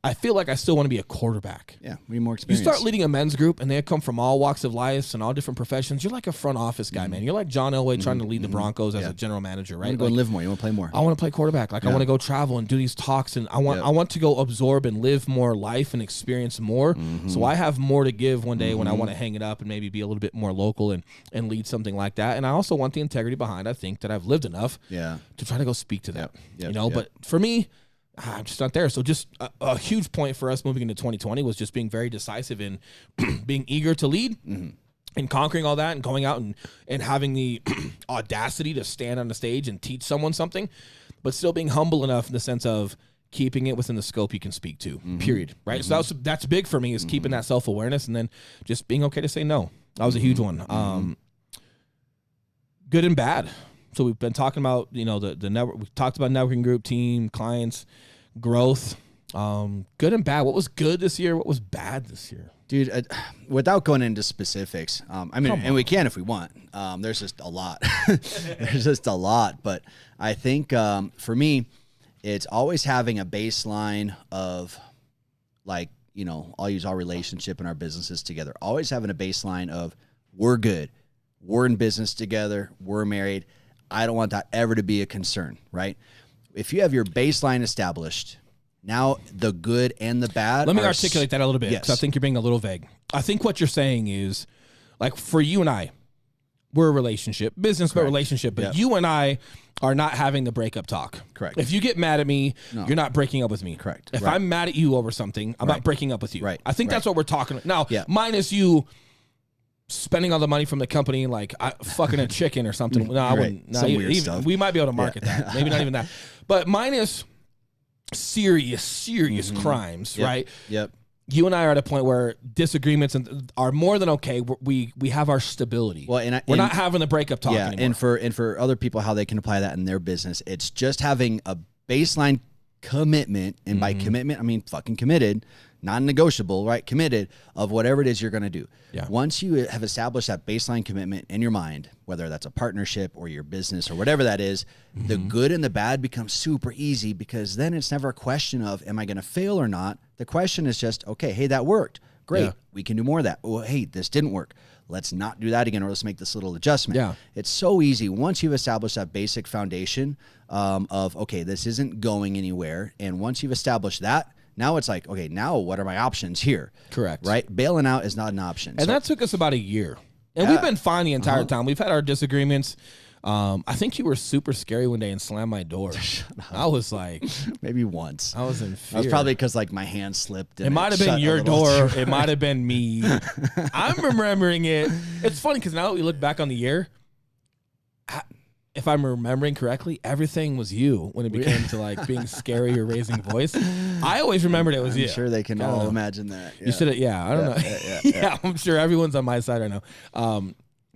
I feel like I still want to be a quarterback. Yeah, we need more experience. You start leading a men's group, and they come from all walks of life and all different professions. You're like a front office guy, man. You're like John Elway trying to lead the Broncos as a general manager, right? You want to go and live more. You want to play more. I want to play quarterback. Like, I want to go travel and do these talks, and I want to go absorb and live more life and experience more. So I have more to give one day when I want to hang it up and maybe be a little bit more local and lead something like that. And I also want the integrity behind. I think that I've lived enough to try to go speak to that. But for me, I'm just not there. So just a huge point for us moving into 2020 was just being very decisive in being eager to lead and conquering all that and going out and having the audacity to stand on the stage and teach someone something, but still being humble enough in the sense of keeping it within the scope you can speak to, period. Right. So that's big for me, is keeping that self-awareness and then just being okay to say no. That was a huge one. Good and bad. So we've been talking about, the network. We talked about networking group, team, clients, growth, good and bad. What was good this year? What was bad this year? Dude, without going into specifics, and we can if we want. There's just a lot. There's just a lot. But I think for me, it's always having a baseline of, like, I'll use our relationship and our businesses together. Always having a baseline of, we're good. We're in business together. We're married. I don't want that ever to be a concern, right? If you have your baseline established, now the good and the bad. Let me articulate that a little bit, because I think you're being a little vague. I think what you're saying is, like, for you and I, we're a relationship, business, but relationship. But you and I are not having the breakup talk. Correct. If you get mad at me, you're not breaking up with me. Correct. If I'm mad at you over something, I'm not breaking up with you. Right. I think that's what we're talking about. Now, minus you spending all the money from the company, like fucking a chicken or something. No, I wouldn't. No, weird stuff. We might be able to market that. Maybe not even that. But minus serious crimes, right? Yep. You and I are at a point where disagreements are more than okay. We have our stability. Well, we're not having the breakup talk anymore. And for other people, how they can apply that in their business, it's just having a baseline commitment, and by commitment, I mean fucking committed, non-negotiable, right? Committed of whatever it is you're going to do. Yeah. Once you have established that baseline commitment in your mind, whether that's a partnership or your business or whatever that is, the good and the bad becomes super easy, because then it's never a question of, am I going to fail or not? The question is just, okay, hey, that worked. Great. Yeah. We can do more of that. Oh, hey, this didn't work. Let's not do that again, or let's make this little adjustment. Yeah. It's so easy once you've established that basic foundation of, okay, this isn't going anywhere. And once you've established that, Now it's like, okay, now what are my options here? Correct. Right? Bailing out is not an option. And that took us about a year. And we've been fine the entire time. We've had our disagreements. I think you were super scary one day and slammed my door. I was like, maybe once. I was in fear. That was probably because like my hand slipped. And it might have been your door. It might have been me. I'm remembering it. It's funny because now that we look back on the year, if I'm remembering correctly, everything was you when it became to like being scary or raising voice. I always remembered it was you. I'm sure they can all imagine that. You should have, I don't know. Yeah, I'm sure everyone's on my side right now.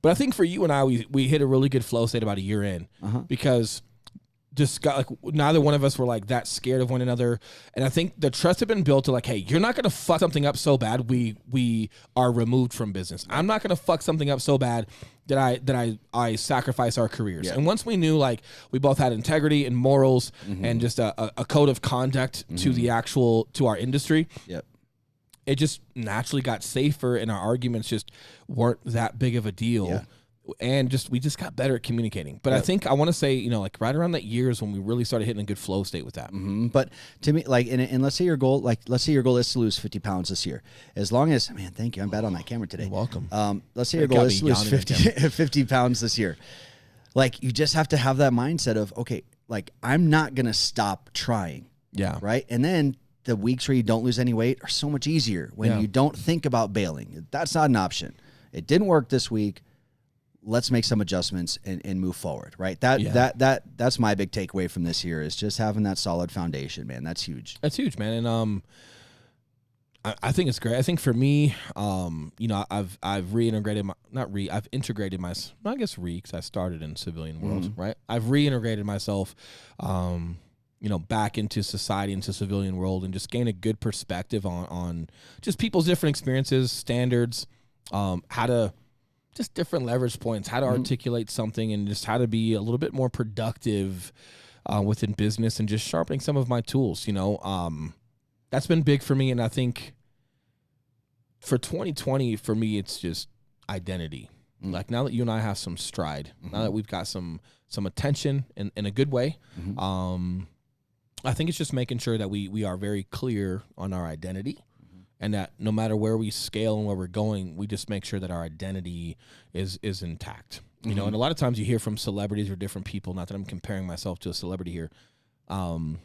But I think for you and I, we hit a really good flow state about a year in because just got like neither one of us were like that scared of one another. And I think the trust had been built to like, hey, you're not going to fuck something up so bad we are removed from business. I'm not going to fuck something up so bad that I sacrifice our careers. And once we knew like we both had integrity and morals and just a code of conduct to our industry. Yep. It just naturally got safer and our arguments just weren't that big of a deal. Yeah. And we just got better at communicating. But I think I want to say, like right around that year is when we really started hitting a good flow state with that. But to me, like, and let's say your goal, is to lose 50 pounds this year. As long as, man, thank you. I'm bad on that camera today. You're welcome. Let's say your goal is to lose 50 pounds this year. Like, you just have to have that mindset of, okay, like, I'm not going to stop trying. Yeah. Right. And then the weeks where you don't lose any weight are so much easier when you don't think about bailing. That's not an option. It didn't work this week. Let's make some adjustments and move forward, right? That's my big takeaway from this year is just having that solid foundation, man. That's huge. That's huge, man. And I think it's great. I think for me, I've reintegrated I've integrated myself. I guess because I started in civilian world, right? I've reintegrated myself, back into society, into civilian world, and just gain a good perspective on just people's different experiences, standards, just different leverage points, how to articulate something, and just how to be a little bit more productive within business, and just sharpening some of my tools. That's been big for me, and I think for 2020, for me, it's just identity. Like now that you and I have some stride, now that we've got some attention in a good way, I think it's just making sure that we are very clear on our identity. And that no matter where we scale and where we're going, we just make sure that our identity is intact. And a lot of times you hear from celebrities or different people, not that I'm comparing myself to a celebrity here, when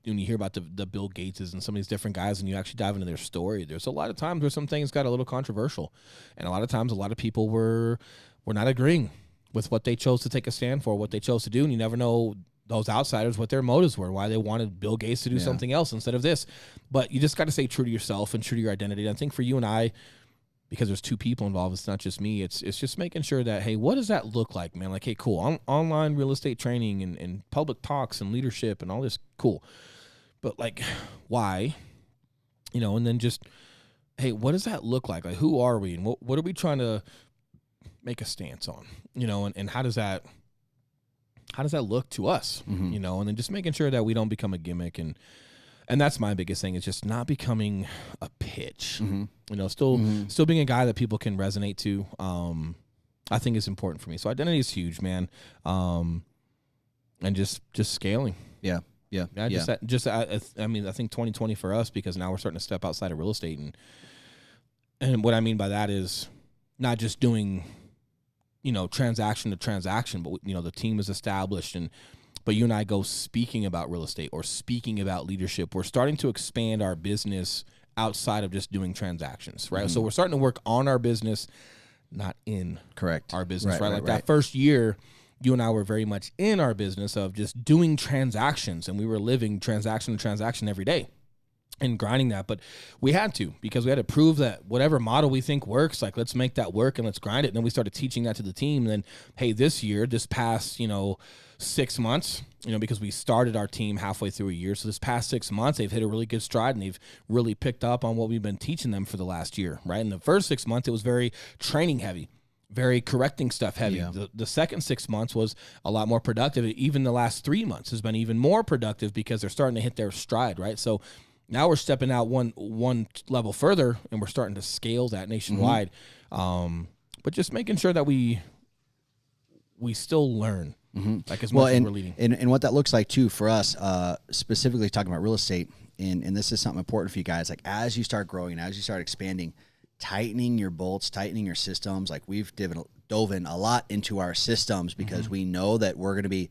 you hear about the Bill Gateses and some of these different guys and you actually dive into their story, there's a lot of times where some things got a little controversial. And a lot of times a lot of people were not agreeing with what they chose to take a stand for, what they chose to do, and you never know those outsiders, what their motives were, why they wanted Bill Gates to do something else instead of this. But you just got to stay true to yourself and true to your identity. And I think for you and I, because there's two people involved, it's not just me, it's just making sure that, hey, what does that look like, man? Like, hey, cool, online real estate training and public talks and leadership and all this, cool. But like, why? And then just, hey, what does that look like? Like, who are we? And what are we trying to make a stance on? And how does that look to us? And then just making sure that we don't become a gimmick, and that's my biggest thing is just not becoming a pitch. Still being a guy that people can resonate to. I think is important for me. So identity is huge, man. And just scaling. Yeah. I think 2020 for us, because now we're starting to step outside of real estate, and what I mean by that is not just doing transaction to transaction, but the team is established, but you and I go speaking about real estate or speaking about leadership. We're starting to expand our business outside of just doing transactions, right? So we're starting to work on our business, not in our business, right? That first year, you and I were very much in our business of just doing transactions, and we were living transaction to transaction every day and grinding that. But we had to, because we had to prove that whatever model we think works, like, let's make that work and let's grind it. And then we started teaching that to the team. And then, hey, this past 6 months, because we started our team halfway through a year. So this past 6 months, they've hit a really good stride, and they've really picked up on what we've been teaching them for the last year, right? In the first 6 months, it was very training heavy, very correcting stuff heavy. Yeah. The second 6 months was a lot more productive. Even the last 3 months has been even more productive, because they're starting to hit their stride, right? So now we're stepping out one level further, and we're starting to scale that nationwide. But just making sure that we still learn, like, as much as we're leading. And what that looks like too for us, specifically talking about real estate, and this is something important for you guys, like as you start growing, as you start expanding, tightening your bolts, tightening your systems. Like we've dove in a lot into our systems because we know that we're going to be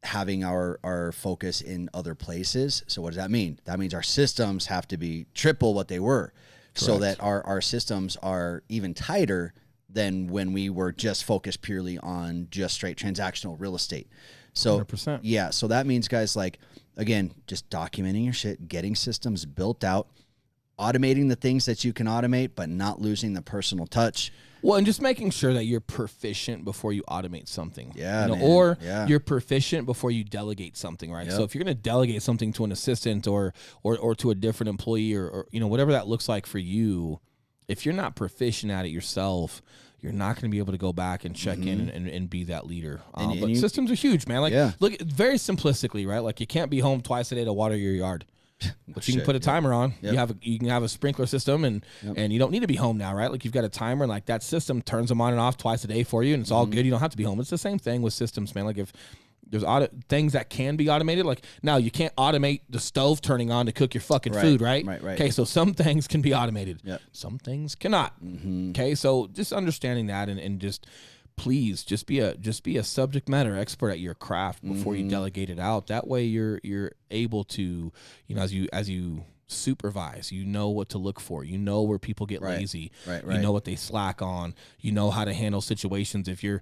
having our focus in other places. So what does that mean? That means our systems have to be triple what they were. Correct. So that our systems are even tighter than when we were just focused purely on just straight transactional real estate. So 100%. Yeah, so that means, guys, like, again, just documenting your shit, getting systems built out, automating the things that you can automate, but not losing the personal touch. Well, and just making sure that you're proficient before you automate something. Yeah, man. Or Yeah. you're proficient before you delegate something, right? Yep. So if you're going to delegate something to an assistant or to a different employee or whatever that looks like for you, if you're not proficient at it yourself, you're not going to be able to go back and check in and be that leader. But systems are huge, man. Like, look, very simplistically, right? Like, you can't be home twice a day to water your yard. But you can put a timer on. Yep. You can have a sprinkler system, and you don't need to be home now, right? Like, you've got a timer, and like that system turns them on and off twice a day for you, and it's all good. You don't have to be home. It's the same thing with systems, man. Like, if there's things that can be automated, like now you can't automate the stove turning on to cook your fucking food, right? Right. Okay, so some things can be automated. Yep. Some things cannot. Okay, so just understanding that and just please just be a subject matter expert at your craft before you delegate it out. That way you're able to, as you supervise, you know what to look for, you know where people get lazy, you know what they slack on, you know how to handle situations if you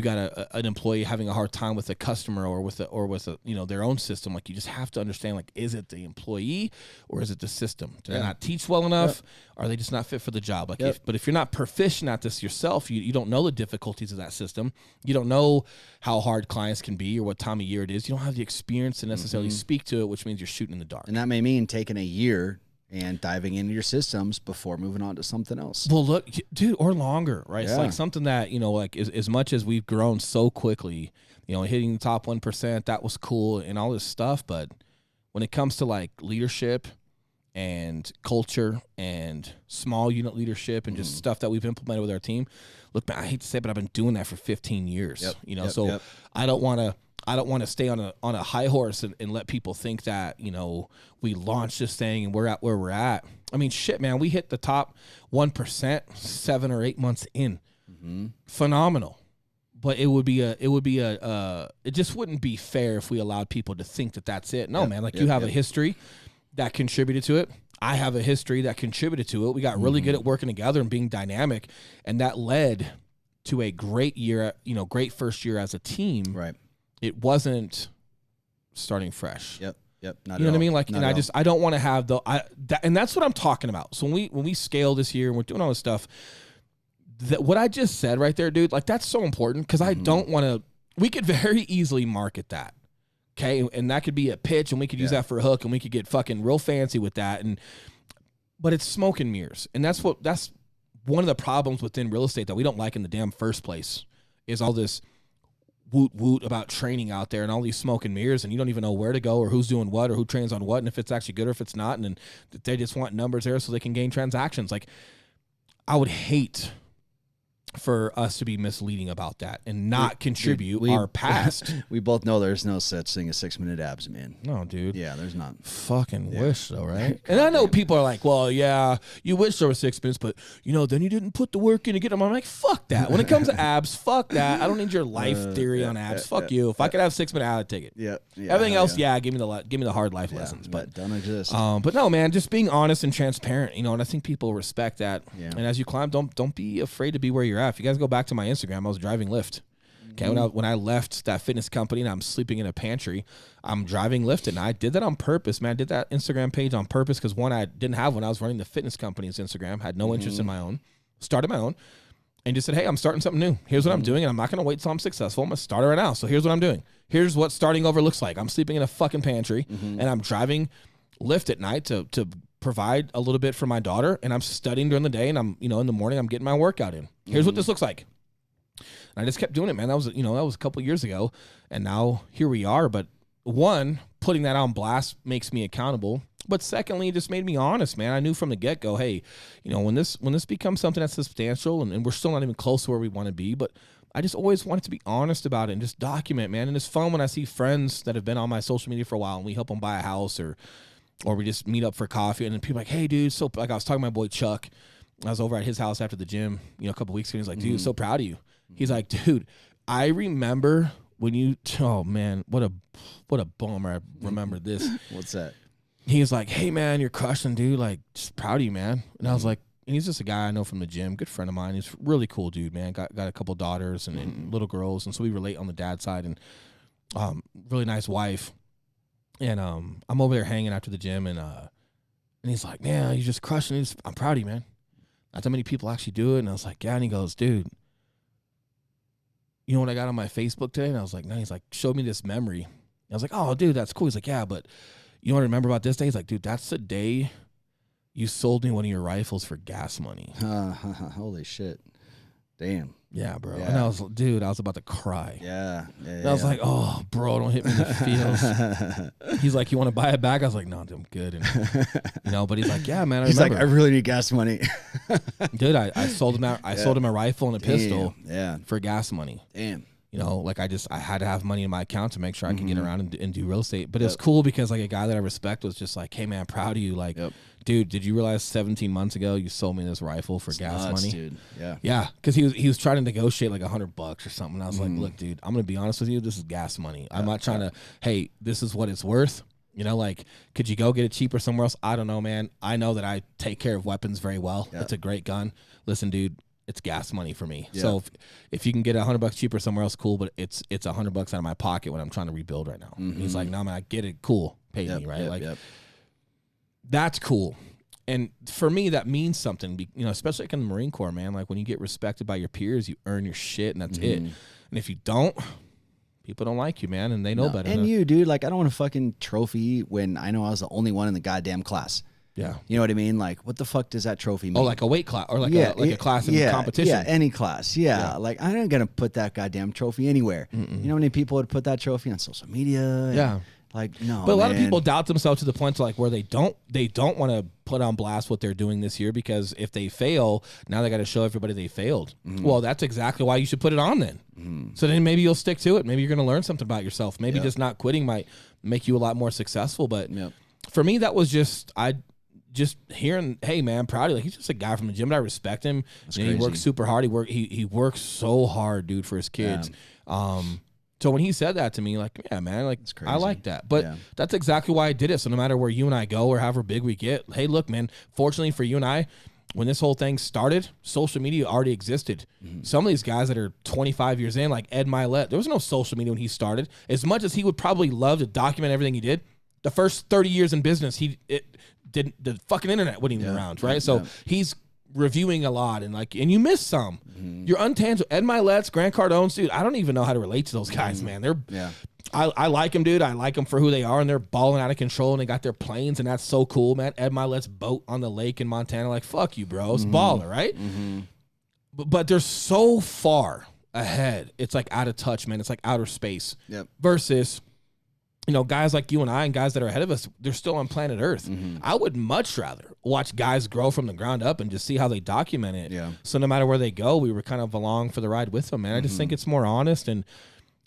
got an employee having a hard time with a customer or with a their own system. Like, you just have to understand, like, is it the employee or is it the system? Did I not teach well enough? Are they just not fit for the job? Like, but if you're not proficient at this yourself, you don't know the difficulties of that system. You don't know how hard clients can be or what time of year it is. You don't have the experience to necessarily speak to it, which means you're shooting in the dark. And that may mean taking a year and diving into your systems before moving on to something else. Well, look, dude, or longer, right? It's like something that, like as much as we've grown so quickly, hitting the top 1%, that was cool and all this stuff. But when it comes to like leadership and culture and small unit leadership and just stuff that we've implemented with our team, look, man, I hate to say it, but I've been doing that for 15 years, I don't want to stay on a high horse and let people think that, we launched this thing and we're at where we're at. I mean, shit, man, we hit the top 1% 7 or 8 months in. Phenomenal. But it just wouldn't be fair if we allowed people to think that that's it. No, man, like you have a history that contributed to it. I have a history that contributed to it. We got really good at working together and being dynamic, and that led to a great year, great first year as a team. Right. It wasn't starting fresh. Yep. Not you know what I mean? Like, and I don't want to have and that's what I'm talking about. So when we scale this year and we're doing all this stuff, what I just said right there, dude, like that's so important because I don't want to. We could very easily market that, okay, and that could be a pitch, and we could use that for a hook, and we could get fucking real fancy with that, but it's smoke and mirrors, and that's one of the problems within real estate that we don't like in the damn first place is all this woot about training out there and all these smoke and mirrors, and you don't even know where to go or who's doing what or who trains on what and if it's actually good or if it's not, and then they just want numbers there so they can gain transactions. Like, I would hate for us to be misleading about that and not contribute our past. We both know there's no such thing as 6-minute abs, man. No, dude. Yeah, there's not. Fucking wish though, right? And I know people are like, well, yeah, you wish there was 6 minutes, but then you didn't put the work in to get them. I'm like, fuck that. When it comes to abs, fuck that. I don't need your life theory on abs. Fuck you. If I could have 6 minute, I'd take it. Yeah. Everything else, give me the hard life lessons. But don't exist. But no, man, just being honest and transparent, and I think people respect that. Yeah. And as you climb, don't be afraid to be where you're at. If you guys go back to my Instagram, I was driving Lyft. Okay, when I left that fitness company and I'm sleeping in a pantry, I'm driving Lyft, and I did that on purpose, man. I did that Instagram page on purpose because one, I didn't have one. I was running the fitness company's Instagram, had no interest in my own, started my own, and just said, hey, I'm starting something new. Here's what I'm doing, and I'm not going to wait till I'm successful. I'm going to start it right now. So here's what I'm doing. Here's what starting over looks like. I'm sleeping in a fucking pantry, and I'm driving Lyft at night to provide a little bit for my daughter, and I'm studying during the day, and I'm, in the morning, I'm getting my workout in. Here's what this looks like. And I just kept doing it, man. That was a couple of years ago, and now here we are. But one, putting that on blast makes me accountable. But secondly, it just made me honest, man. I knew from the get-go, hey, when this becomes something that's substantial, and we're still not even close to where we want to be, but I just always wanted to be honest about it and just document, man. And it's fun when I see friends that have been on my social media for a while, and we help them buy a house or or we just meet up for coffee, and then people are like, hey, dude, so like I was talking to my boy Chuck. I was over at his house after the gym, a couple weeks ago. He's like, dude, so proud of you. He's like, dude, I remember when you, oh man, what a bummer. I remember this. What's that? He was like, hey man, you're crushing, dude. Like, just proud of you, man. And I was like, and he's just a guy I know from the gym, good friend of mine. He's really cool dude, man. Got a couple daughters and little girls, and so we relate on the dad side, and really nice wife. And I'm over there hanging after the gym, and he's like, man, you're just crushing it. I'm proud of you, man. Not that many people actually do it. And I was like, yeah. And he goes, dude, you know what I got on my Facebook today? And I was like, no. He's like, showed me this memory. I was like, oh, dude, that's cool. He's like, yeah, but you know what I remember about this day? He's like, dude, that's the day you sold me one of your rifles for gas money. Holy shit. Damn. Yeah, bro. Yeah. And I was about to cry. Yeah. And I was like, oh, bro, don't hit me in the feels. He's like, you want to buy it back? I was like, no, I'm good. And, but he's like, yeah, man, He's remember. like, I really need gas money. Dude, I sold him out. I sold him a rifle and a pistol Yeah. for gas money. Damn. Like I had to have money in my account to make sure I could get around and do real estate. But it's cool because like a guy that I respect was just like, hey man, proud of you. Like, dude, did you realize 17 months ago you sold me this rifle for gas money? Dude. Yeah. Yeah, because he was trying to negotiate like $100 or something. And I was like, look, dude, I'm gonna be honest with you. This is gas money. I'm not trying to. Hey, this is what it's worth. Like, could you go get it cheaper somewhere else? I don't know, man. I know that I take care of weapons very well. Yeah. It's a great gun. Listen, dude. It's gas money for me. Yeah. So if you can get $100 cheaper somewhere else, cool. But it's $100 out of my pocket when I'm trying to rebuild right now. And he's like, no, man, I get it. Cool. Pay me, right? That's cool. And for me, that means something. Especially like in the Marine Corps, man. Like when you get respected by your peers, you earn your shit, and that's it. And if you don't, people don't like you, man, and they know better. And you, dude, like I don't want a fucking trophy when I know I was the only one in the goddamn class. Yeah. You know what I mean? Like, what the fuck does that trophy mean? Oh, like a weight class or like a class in competition. Yeah, any class. Yeah. Like, I ain't going to put that goddamn trophy anywhere. You know how many people would put that trophy on social media? Yeah. Like, no. But a lot of people doubt themselves to the point to like where they don't want to put on blast what they're doing this year because if they fail, now they got to show everybody they failed. Well, that's exactly why you should put it on then. So then maybe you'll stick to it. Maybe you're going to learn something about yourself. Maybe just not quitting might make you a lot more successful. But for me, that was just hearing, hey man, I'm proud of you. Like, he's just a guy from the gym, but I respect him. He works super hard. He works so hard, dude, for his kids. So when he said that to me, like, yeah, man, like I like that. But that's exactly why I did it. So no matter where you and I go or however big we get, hey, look, man, fortunately for you and I, when this whole thing started, social media already existed. Some of these guys that are 25 years in, like Ed Milet, there was no social media when he started. As much as he would probably love to document everything he did, the first 30 years in business, the fucking internet wasn't even around, right? So he's reviewing a lot and you miss some. You're untangible. Ed Milet's, Grant Cardone's, dude, I don't even know how to relate to those guys, man. I like them, dude. I like them for who they are, and they're balling out of control, and they got their planes, and that's so cool, man. Ed Milet's boat on the lake in Montana, like, fuck you, bro. It's baller, right? But they're so far ahead. It's like out of touch, man. It's like outer space. Versus guys like you and I and guys that are ahead of us, they're still on planet Earth. I would much rather watch guys grow from the ground up and just see how they document it. So no matter where they go, we were kind of along for the ride with them, man. I just think it's more honest, and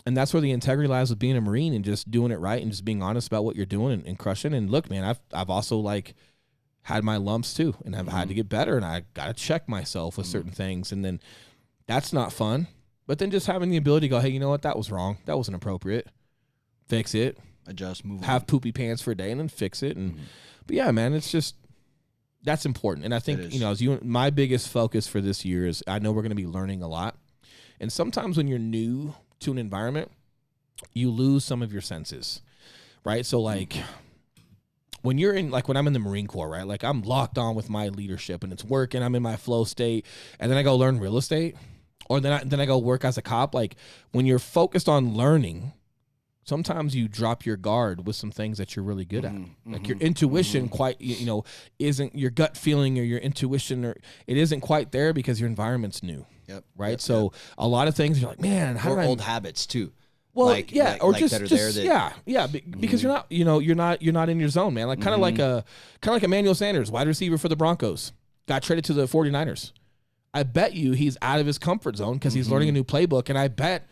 that's where the integrity lies with being a Marine and just doing it right and just being honest about what you're doing and crushing. And look, man, I've also had my lumps too, and I've had to get better, and I got to check myself with certain things, and then that's not fun. But then just having the ability to go, hey, you know what? That was wrong. That wasn't appropriate. Fix it. Adjust, move on. Have poopy pants for a day and then fix it. And but yeah, man, it's just that's important. And I think my biggest focus for this year is I know we're going to be learning a lot. And sometimes when you're new to an environment, you lose some of your senses, right? So when you're in when I'm in the Marine Corps, right? Like I'm locked on with my leadership and it's working. I'm in my flow state, and then I go learn real estate, or then I go work as a cop. Like when you're focused on learning, sometimes you drop your guard with some things that you're really good at. Like your intuition isn't your gut feeling or your intuition, or it isn't quite there because your environment's new. Right. So a lot of things you're like, man, how old habits too. Well, because you're not, you're not in your zone, man. Like kind of like Emmanuel Sanders, wide receiver for the Broncos, got traded to the 49ers. I bet you he's out of his comfort zone because he's learning a new playbook, and I bet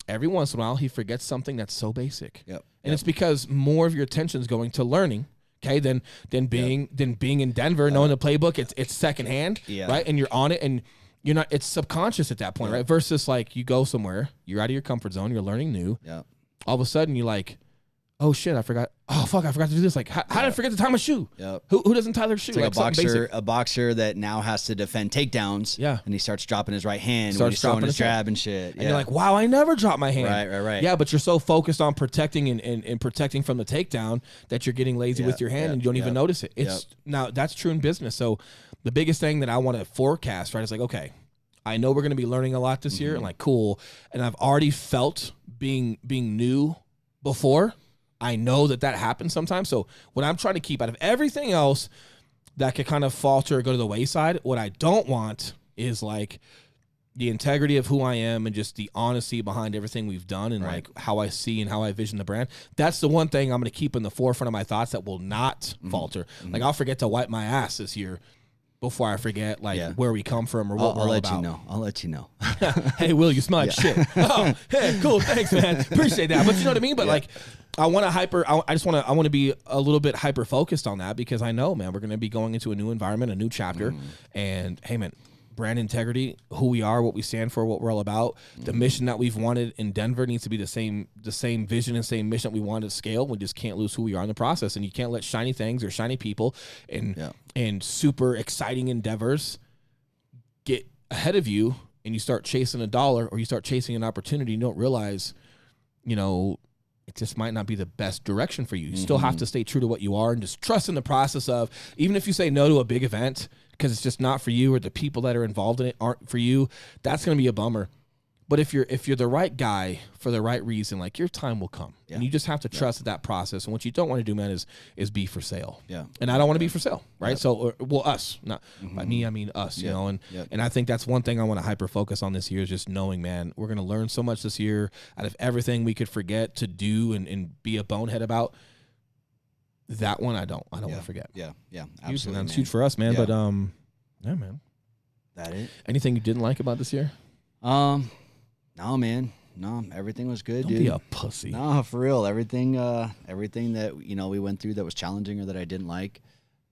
every once in a while he forgets something that's so basic. And it's because more of your attention is going to learning. okay, then being in Denver, knowing the playbook, it's secondhand, Yeah. right? And you're on it, and you're not. It's subconscious at that point, right? Versus like you go somewhere, you're out of your comfort zone, you're learning new. Yeah. All of a sudden, you're like, oh shit, I forgot. Oh fuck, I forgot to do this. Like, how did I forget to tie my shoe? Yep. Who doesn't tie their shoe? It's like something basic. a boxer that now has to defend takedowns. Yeah. And he starts dropping his right hand when Starts he's throwing dropping his his hand. jab and shit. And you're like, wow, I never dropped my hand. Right. Yeah, but you're so focused on protecting and protecting from the takedown that you're getting lazy with your hand and you don't even notice it. It's now that's true in business. So the biggest thing that I want to forecast, right, is like, okay, I know we're going to be learning a lot this year, and like, cool. And I've already felt being new before. I know that happens sometimes. So what I'm trying to keep out of everything else that could kind of falter or go to the wayside, what I don't want is like the integrity of who I am and just the honesty behind everything we've done and like how I see and how I vision the brand. That's the one thing I'm going to keep in the forefront of my thoughts that will not falter. Like I'll forget to wipe my ass this year before I forget where we come from or what we're all about. I'll let you know. Hey, Will, you smell like shit. Oh, hey, cool. Thanks, man. Appreciate that. But you know what I mean? But like, I want to be a little bit hyper focused on that because I know, man, we're going to be going into a new environment, a new chapter. And hey, man, brand integrity, who we are, what we stand for, what we're all about. The mission that we've wanted in Denver needs to be the same vision and same mission that we want to scale. We just can't lose who we are in the process. And you can't let shiny things or shiny people and super exciting endeavors get ahead of you and you start chasing a dollar or you start chasing an opportunity. You don't realize, it just might not be the best direction for you. You still have to stay true to what you are and just trust in the process of, even if you say no to a big event because it's just not for you or the people that are involved in it aren't for you, that's going to be a bummer. But if you're the right guy for the right reason, like your time will come, and you just have to trust that process. And what you don't want to do, man, is be for sale. Yeah, and I don't want to be for sale, right? So, us, not by me, I mean us, you know. And I think that's one thing I want to hyper focus on this year is just knowing, man, we're going to learn so much this year out of everything we could forget to do and be a bonehead about. That one, I don't want to forget. Yeah, absolutely. That's huge for us, man. But yeah, man. That it? Anything you didn't like about this year? No, man. No, everything was good, Don't dude. be a pussy. No, for real. Everything that we went through that was challenging or that I didn't like,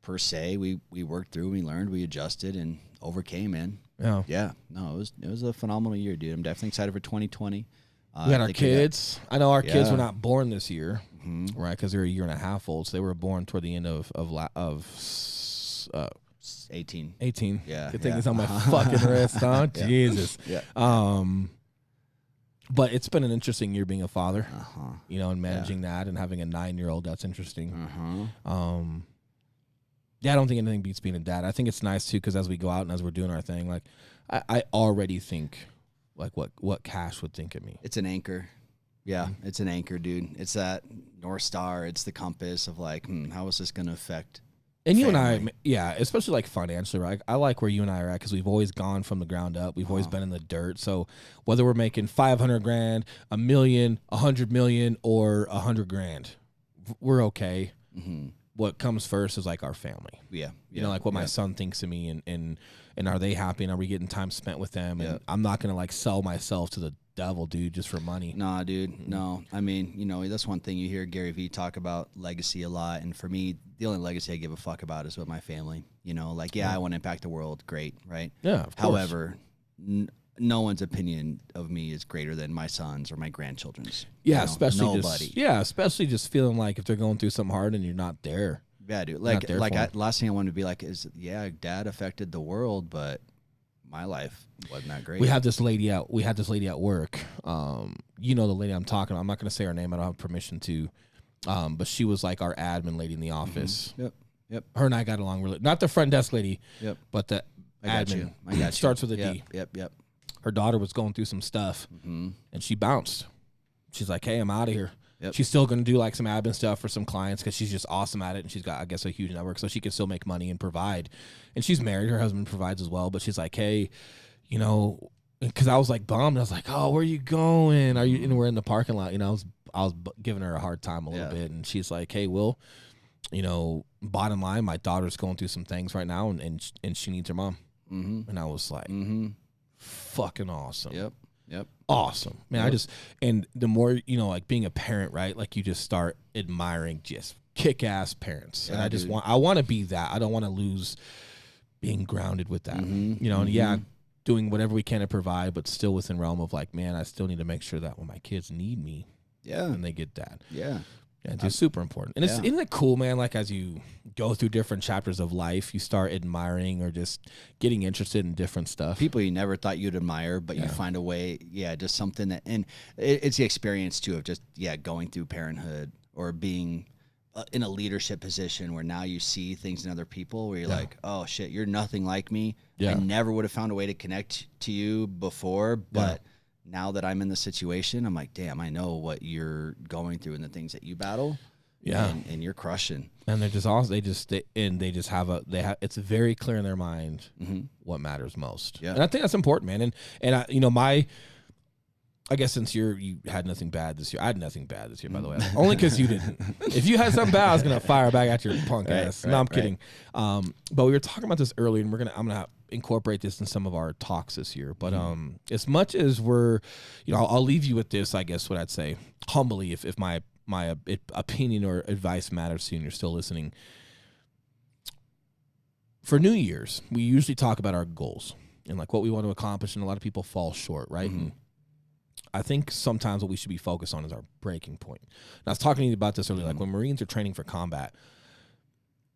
per se, we worked through, we learned, we adjusted, and overcame, man. Yeah. No, it was a phenomenal year, dude. I'm definitely excited for 2020. We had our kids. I know our kids were not born this year, right? Because they're a year and a half old, so they were born toward the end of 18. 18. Yeah. Good thing it's on my fucking wrist, huh? Jesus. Yeah. But it's been an interesting year being a father, and managing that and having a 9-year-old. That's interesting. Yeah, I don't think anything beats being a dad. I think it's nice too because as we go out and as we're doing our thing, like I already think like what Cash would think of me. It's an anchor. Yeah, it's an anchor, dude. It's that North Star. It's the compass of like, how is this going to affect? And you and I, especially like financially, right? I like where you and I are at because we've always gone from the ground up. We've always been in the dirt. So whether we're making $500,000, $1 million, $100 million, or $100,000, we're okay. What comes first is like our family. Yeah. You know, like what my son thinks of me and are they happy and are we getting time spent with them? And I'm not going to like sell myself to the devil, dude, just for money. Nah, dude. No. I mean, that's one thing you hear Gary Vee talk about legacy a lot. And for me, the only legacy I give a fuck about is with my family. I want to impact the world. Great. Right. Yeah. Of course. However, no one's opinion of me is greater than my son's or my grandchildren's. Yeah. Especially nobody. Especially just feeling like if they're going through something hard and you're not there. Yeah, dude. Last thing I wanted to be like is, dad affected the world, but my life wasn't that great. We had this lady at work. The lady I'm talking about. I'm not going to say her name. I don't have permission to. But she was like our admin lady in the office. Yep. Her and I got along really. Not the front desk lady. Yep. But the admin. I got you. Starts with a D. Yep. Her daughter was going through some stuff, and she bounced. She's like, "Hey, I'm out of here." Yep. She's still going to do like some admin stuff for some clients because she's just awesome at it, and she's got, I guess, a huge network, so she can still make money and provide. And she's married; her husband provides as well. But she's like, "Hey, because I was like bummed. I was like, oh, where are you going? Are you?" And we're in the parking lot. I was giving her a hard time a little bit, and she's like, "Hey, Will, bottom line, my daughter's going through some things right now, and she needs her mom." And I was like, fucking awesome. Yep. Awesome, man. And the more, like being a parent, right? Like you just start admiring just kick-ass parents. Yeah, And I want to be that. I don't want to lose being grounded with that. You know, and doing whatever we can to provide, but still within realm of like, man, I still need to make sure that when my kids need me, and they get that. Yeah, it's just super important. And isn't it cool, man? Like as you go through different chapters of life, you start admiring or just getting interested in different stuff. People you never thought you'd admire, but you find a way. Yeah, just something that, and it's the experience too of just going through parenthood or being in a leadership position where now you see things in other people where you're like, oh shit, you're nothing like me. I never would have found a way to connect to you before, but now that I'm in the situation, I'm like, damn, I know what you're going through and the things that you battle. And you're crushing. And they're just also it's very clear in their mind what matters most. And I think that's important, man. And I, you know, I guess since you had nothing bad this year, I had nothing bad this year, by the way. Only because you didn't. If you had something bad, I was gonna fire back at your punk ass. No, I'm kidding. But we were talking about this earlier, and I'm gonna incorporate this in some of our talks this year. But as much as we're, you know, I'll leave you with this. I guess what I'd say humbly, if my opinion or advice matters to you, and you're still listening. For New Year's, we usually talk about our goals and like what we want to accomplish, and a lot of people fall short, right? And I think sometimes what we should be focused on is our breaking point. And I was talking to you about this earlier, like when Marines are training for combat,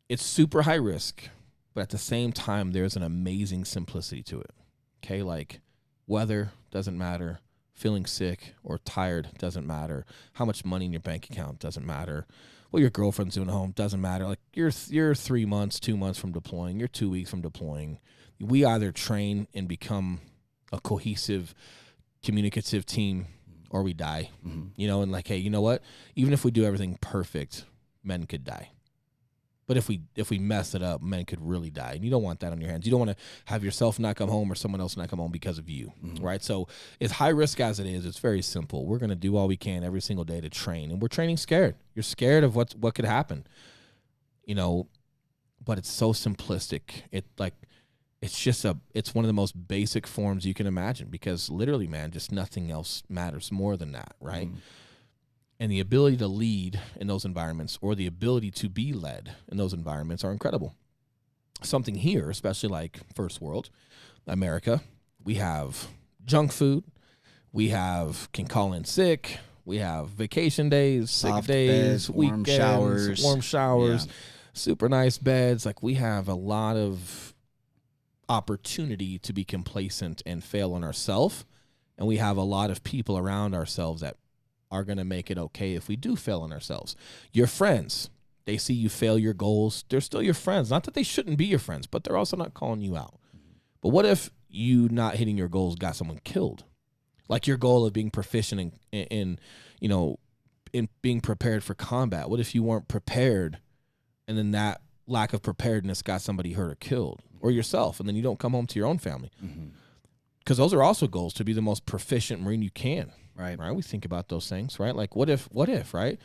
it's super high risk, but at the same time, there's an amazing simplicity to it. Okay, like weather doesn't matter, feeling sick or tired doesn't matter, how much money in your bank account doesn't matter, what your girlfriend's doing at home doesn't matter. Like you're 3 months, 2 months from deploying, you're 2 weeks from deploying. We either train and become a cohesive, communicative team, or we die. You know, and like, hey, you know what? Even if we do everything perfect, men could die. But if we mess it up, men could really die. And you don't want that on your hands. You don't want to have yourself not come home or someone else not come home because of you, right? So as high risk as it is, it's very simple. We're going to do all we can every single day to train. And we're training scared. You're scared of what could happen, you know, but it's so simplistic. It's one of the most basic forms you can imagine, because literally, man, just nothing else matters more than that, right? And the ability to lead in those environments, or the ability to be led in those environments, are incredible. Something here, especially like first world America, we have junk food, we can call in sick, we have vacation days, sick days, beds, weekends, warm showers, super nice beds. Like we have a lot of opportunity to be complacent and fail on ourselves, and we have a lot of people around ourselves that are going to make it okay if we do fail on ourselves. Your friends, they see you fail your goals, they're still your friends. Not that they shouldn't be your friends, but they're also not calling you out. But what if you not hitting your goals got someone killed? Like your goal of being proficient in being prepared for combat. What if you weren't prepared, and then that lack of preparedness got somebody hurt or killed, or yourself, and then you don't come home to your own family? Because those are also goals, to be the most proficient Marine you can. Right. We think about those things, right? Like what if, right?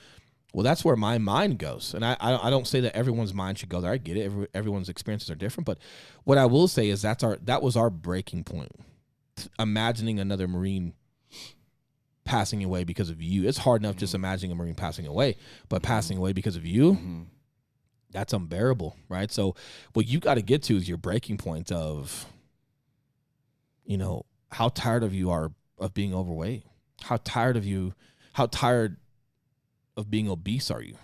Well, that's where my mind goes. And I don't say that everyone's mind should go there. I get it. Everyone's experiences are different. But what I will say is that was our breaking point. Imagining another Marine passing away because of you. It's hard enough just imagining a Marine passing away, but passing away because of you, that's unbearable, right? So what you got to get to is your breaking point of, you know, how tired of you are of being overweight. How tired of being obese are you?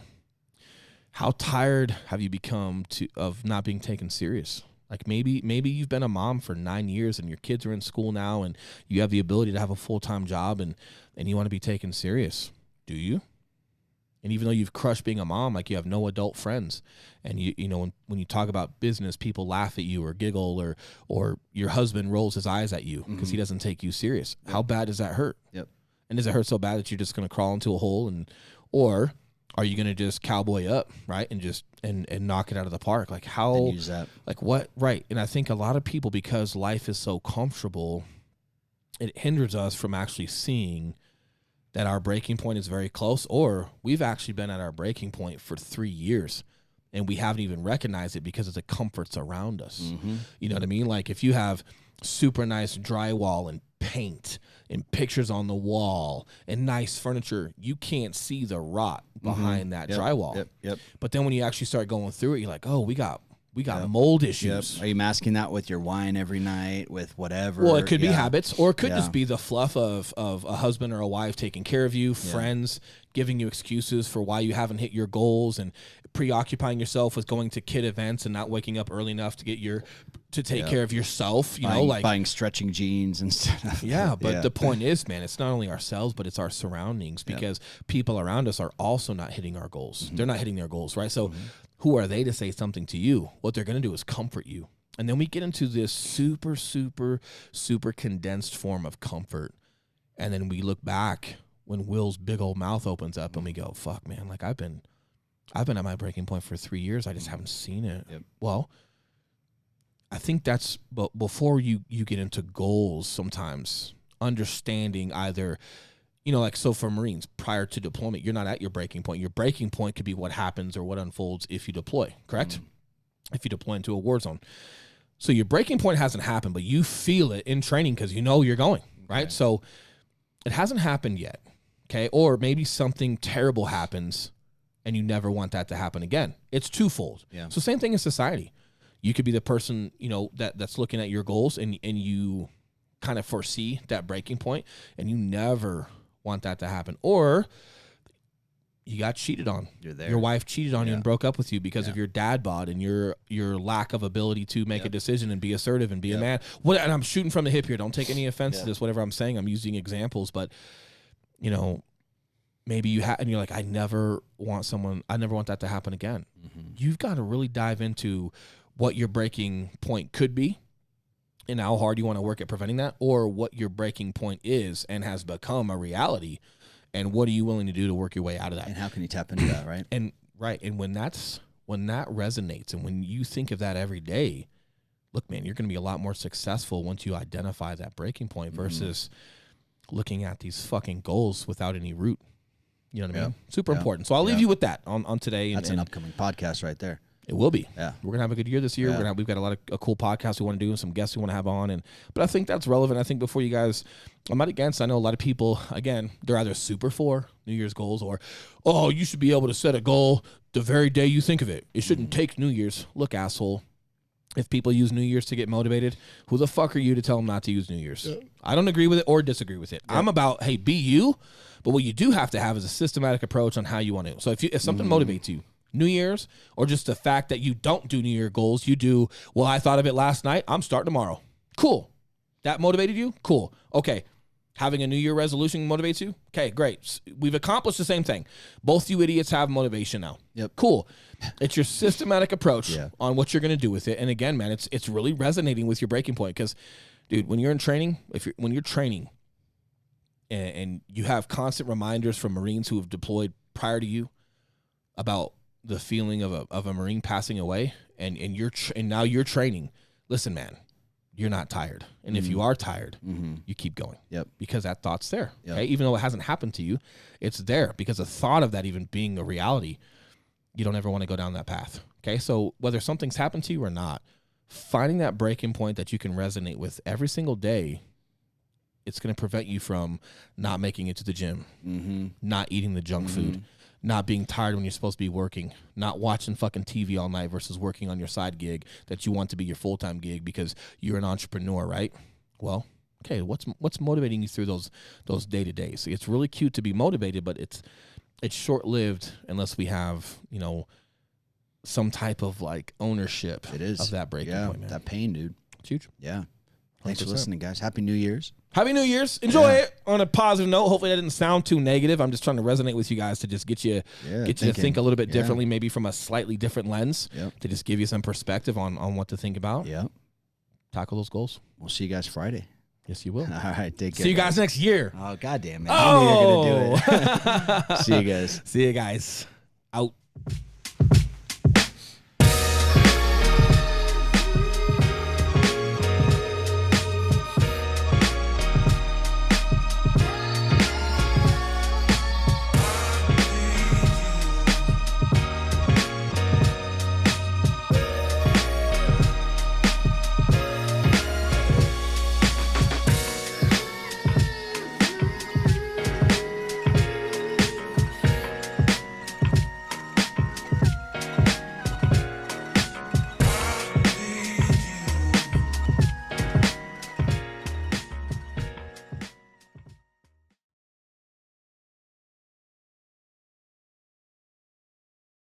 How tired have you become of not being taken serious? Like maybe you've been a mom for 9 years and your kids are in school now and you have the ability to have a full-time job and you want to be taken serious. Do you? And even though you've crushed being a mom, like you have no adult friends, and you know when you talk about business, people laugh at you or giggle, or your husband rolls his eyes at you because he doesn't take you serious. How bad does that hurt? And does it hurt so bad that you're just going to crawl into a hole, or are you going to just cowboy up, right, and just and knock it out of the park? Like how? And use that. Like what? Right. And I think a lot of people, because life is so comfortable, it hinders us from actually seeing that our breaking point is very close, or we've actually been at our breaking point for 3 years and we haven't even recognized it because of the comforts around us. You know what I mean? Like if you have super nice drywall and paint, and pictures on the wall and nice furniture, you can't see the rot behind that drywall. Yep. But then when you actually start going through it, you're like, oh, we got mold issues. Are you masking that with your wine every night, with whatever? Well, it could be habits, or it could just be the fluff of a husband or a wife taking care of you, friends giving you excuses for why you haven't hit your goals, and preoccupying yourself with going to kid events and not waking up early enough to take care of yourself. Buying stretching jeans and stuff. Yeah, but the point is, man, it's not only ourselves, but it's our surroundings, because people around us are also not hitting our goals. They're not hitting their goals, right? So who are they to say something to you? What they're going to do is comfort you. And then we get into this super, super, super condensed form of comfort. And then we look back when Will's big old mouth opens up and we go, fuck, man, like I've been at my breaking point for 3 years. I just haven't seen it. Yep. Well, I think but before you get into goals, sometimes understanding either, like, so for Marines, prior to deployment, you're not at your breaking point. Your breaking point could be what happens or what unfolds if you deploy, correct? If you deploy into a war zone. So your breaking point hasn't happened, but you feel it in training because you know you're going, right? Okay. So it hasn't happened yet, okay? Or maybe something terrible happens and you never want that to happen again. It's twofold. Yeah. So same thing in society. You could be the person, that's looking at your goals and you kind of foresee that breaking point and you never want that to happen. Or you got cheated on. You're there. Your wife cheated on you and broke up with you because of your dad bod and your lack of ability to make a decision and be assertive and be a man. And I'm shooting from the hip here. Don't take any offense to this, whatever I'm saying. I'm using examples, but maybe you and you're like, I never want that to happen again. You've got to really dive into what your breaking point could be and how hard you want to work at preventing that, or what your breaking point is and has become a reality, and what are you willing to do to work your way out of that? And how can you tap into that, right? And when that resonates, and when you think of that every day, look, man, you're going to be a lot more successful once you identify that breaking point versus looking at these fucking goals without any root. You know what I mean? Super important. So I'll leave you with that on today. That's an upcoming podcast right there. It will be. Yeah. We're gonna have a good year this year. Yeah. We've got a lot of cool podcasts we want to do and some guests we want to have on. But I think that's relevant. I think before you guys, I'm not against. I know a lot of people, again, they're either super for New Year's goals or, oh, you should be able to set a goal the very day you think of it. It shouldn't take New Year's. Look, asshole. If people use New Year's to get motivated, who the fuck are you to tell them not to use New Year's? Yeah. I don't agree with it or disagree with it. Yeah. I'm about, hey, be you. But what you do have to have is a systematic approach on how you want to. So if something motivates you, New Year's, or just the fact that you don't do New Year goals, you do, well, I thought of it last night, I'm starting tomorrow. Cool. That motivated you? Cool. Okay. Having a New Year resolution motivates you? Okay, great. We've accomplished the same thing. Both you idiots have motivation now. Yep. Cool. It's your systematic approach on what you're going to do with it. And again, man, it's really resonating with your breaking point because, dude, when you're in training, when you're training and you have constant reminders from Marines who have deployed prior to you about the feeling of a Marine passing away, and now you're training. Listen, man, you're not tired, and if you are tired, you keep going. Yep. Because that thought's there. Yep. Okay, even though it hasn't happened to you, it's there because the thought of that even being a reality, you don't ever want to go down that path. Okay, so whether something's happened to you or not, finding that breaking point that you can resonate with every single day, it's going to prevent you from not making it to the gym, not eating the junk food, not being tired when you're supposed to be working, not watching fucking TV all night versus working on your side gig that you want to be your full-time gig because you're an entrepreneur, right? Well, okay, what's motivating you through those day-to-days? It's really cute to be motivated, but it's short-lived unless we have, some type of like ownership of that breaking point, man. That pain, dude. It's huge. Yeah. Thanks 100%. For listening, guys. Happy New Year's. Happy New Year's. Enjoy it on a positive note. Hopefully that didn't sound too negative. I'm just trying to resonate with you guys to just get you to think a little bit differently, maybe from a slightly different lens, to just give you some perspective on what to think about. Yeah. Tackle those goals. We'll see you guys Friday. Yes, you will. All right. Take care. See you guys next year. Oh, goddamn, man. I knew you were going to do it. See you guys. See you guys. Out.